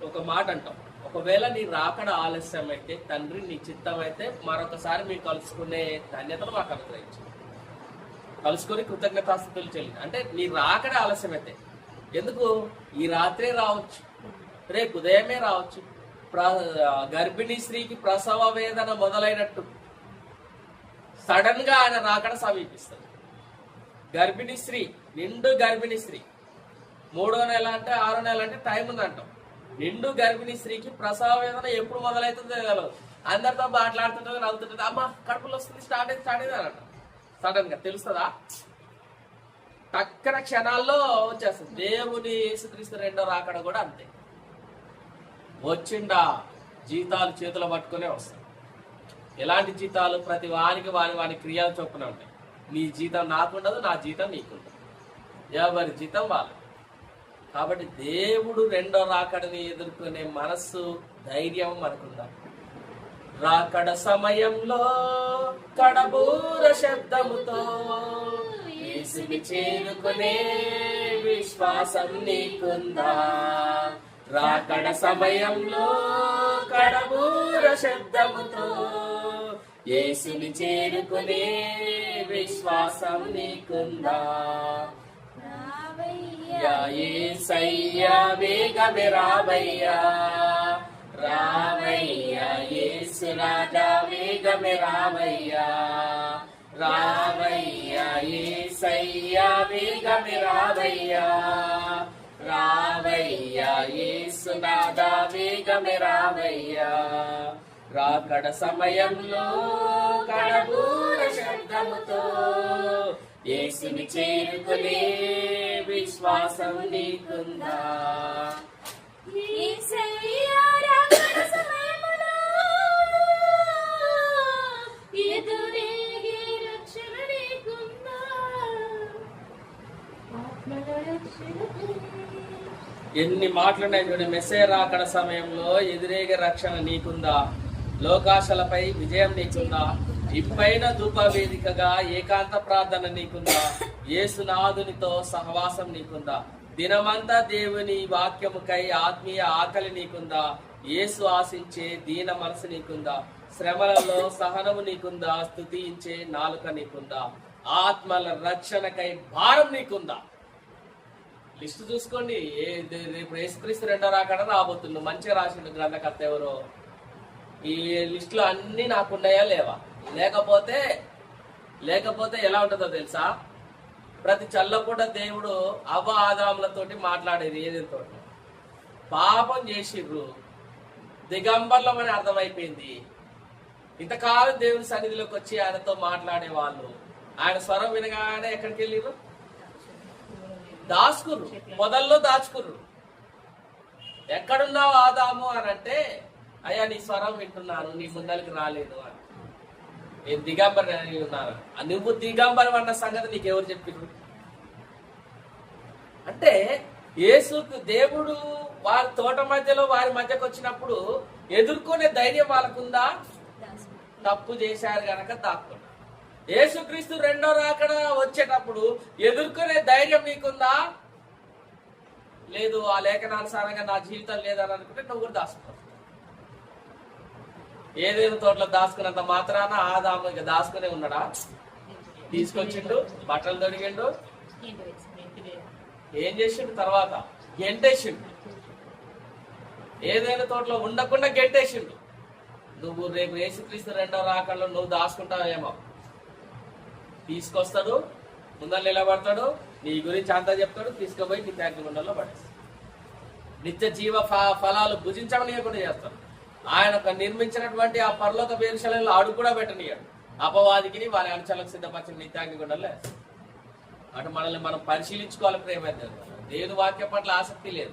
ఒక మాట అంటాం, ఒకవేళ నీ రాకడ ఆలస్యం అయితే తండ్రి నీ చిత్తం అయితే మరొకసారి మీరు కలుసుకునే ధన్యతను మాకు అనుగ్రహించు. కలుసుకొని కృతజ్ఞతాస్తుతులు చెల్లి. అంటే నీ రాకడ ఆలస్యం అయితే, ఎందుకు? ఈ రాత్రే రావచ్చు, రేపు ఉదయమే రావచ్చు. గర్భిణీ స్త్రీకి ప్రసవ వేదన మొదలైనట్టు సడన్ గా ఆయన రాకడ సమీపిస్తుంది. గర్భిణీ స్త్రీ, నిండు గర్భిణీ స్త్రీ, 3వ నెల అంటే 6వ నెల అంటే టైం ఉందంటాం. నిండు గర్భిణీ స్త్రీకి ప్రసవ వేదన ఎప్పుడు మొదలవుతుందో తెలియదు. అందరితో మాట్లాడుతుంటది, నవ్వుతుంటది, అమ్మ కడుపులో వస్తుంది, స్టార్ట్ అయింది అని అంటాం. సడన్ గా తెలుస్తుందా? టక్కన క్షణాల్లో వచ్చేస్తుంది. దేవుని యేసుక్రీస్తు రెండో రాకడ కూడా అంతే. వచ్చిండా జీతాలు చేతులు పట్టుకునే వస్తాయి. ఎలాంటి జీతాలు? ప్రతి వానికి వాని క్రియలు చొప్పున ఉంటాయి. నీ జీతం నాకుండదు, నా జీతం నీకుండదు, ఎవరి జీతం వాళ్ళు. కాబట్టి దేవుడు రెండో రాకడని ఎదుర్కొనే మనస్సు, ధైర్యం మనకుందా? రాకడ సమయంలో కడబూర శబ్దముతో యేసుని చేరుకునే విశ్వాసం నీకుందా? రాకడ సమయంలో కడబూర శబ్దముతో యేసుని చేరుకునే విశ్వాసం నీకుందా? యేసయ్యా వేగమే రావయ్యా, రావయ్యా యేసు రాజా వేగమే రావయ్యా, రావయ్యా యేసయ్యా వేగమే రావయ్యా, రావయ్యా యేసు రాజా వేగమే రావయ్యా. రాకడ సమయంలో కడబూర శబ్దముతో యేసుని చేరుకునే విశ్వాసం నీకుందా? యేసయ్యా రాకడ సమయములో ఎదురేగే రక్షణ నీకుందా? ఆత్మల రక్షణ. ఎన్ని మాటలున్నాయి చూడండి. మెస్సే రాకడ సమయంలో ఎదురేగే రక్షణ నీకుందా? లోకాశలపై విజయం నీకుందా? ఇప్పైన ధూప వేదికగా ఏకాంత ప్రార్థన నీకుందా? యేసునాథునితో సహవాసం నీకుందా? దినమంతా దేవుని వాక్యముకై ఆత్మీయ ఆకలి నీకుందా? యేసు ఆశించే దీన మనసు నీకుందా? శ్రమలలో సహనము నీకుందా? స్తుతించే నాలుక నీకుందా? ఆత్మల రక్షణకై భారం నీకుందా? లిస్టు చూసుకోండి. రేపు యేసుక్రీస్తు రెండో రాకడ రాబోతుంది. మంచిగా రాసిండు గ్రంథకర్త ఎవరో. ఈ లిస్టులో అన్ని నాకున్నాయా లేవా? లేకపోతే ఎలా ఉంటుందో తెలుసా? ప్రతి చల్లపూట దేవుడు అవ్వ ఆదాములతోటి మాట్లాడేది ఏదేతో పాపం చేసిర్రు, దిగంబర్లం అని అర్థమైపోయింది. ఇంతకాలం దేవుని సన్నిధిలోకి వచ్చి ఆయనతో మాట్లాడే వాళ్ళు ఆయన స్వరం వినగానే ఎక్కడికి వెళ్ళిర్రు? దాచుకుర్రు, పొదల్లో దాచుకుర్రు. ఎక్కడున్నావు ఆదాము అని అంటే, అయ్యా నీ స్వరం వింటున్నాను, నీ ముందరికి రాలేదు అని. నేను దిగంబరి అని ఉన్నాను. నువ్వు దిగంబరం అన్న సంగతి నీకెవరు చెప్పిర్రు? అంటే యేసు దేవుడు వారి తోట మధ్యలో వారి మధ్యకు వచ్చినప్పుడు ఎదుర్కొనే ధైర్యం వాళ్ళకుందా? తప్పు చేశారు గనక దాక్కున్నా. యేసుక్రీస్తు రెండో రాకడ వచ్చేటప్పుడు ఎదుర్కొనే ధైర్యం నీకుందా? లేదు. ఆ లేఖనానుసారంగా నా జీవితం లేదని అనుకుంటే నువ్వు కూడా దాచుకో. ఏదేదో తోటలో దాచుకున్నంత మాత్రాన ఆదాము ఇక దాచుకునే ఉన్నాడా? తీసుకొచ్చిండు, బట్టలు తొడిగిండు, ఏం చేసిండు తర్వాత? గెంటేసిండు. ఏదైనా తోటలో ఉండకుండా గెంటేసిండు. నువ్వు రేపు యేసుక్రీస్తు రెండవ రాకడలో నువ్వు దాచుకుంటావేమో. తీసుకొస్తాడు, ముందర నిలబడతాడు, నీ గురించి అంతా చెప్తాడు, తీసుకుపోయి నీ అగ్నిగుండంలో పడేస్తాడు. నిత్య జీవ ఫలాలు భుజించమనియకుండా చేస్తాడు. ఆయన నిర్మించినటువంటి ఆ పరలోక వేరుశలలో అడుగు కూడా పెట్టనీయాడు. అపవాదికి వారి అనుచరులకు సిద్ధపరిచిన నిత్యాగ్నిగుండంలో వేస్తాడు. అటు మనల్ని మనం పరిశీలించుకోవాలి. ప్రేమ దేవుని వాక్యం పట్ల ఆసక్తి లేదు.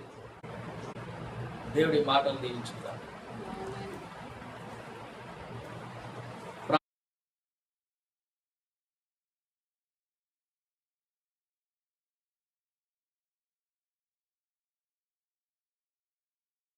దేవుడి మాటలు దీవించుకో.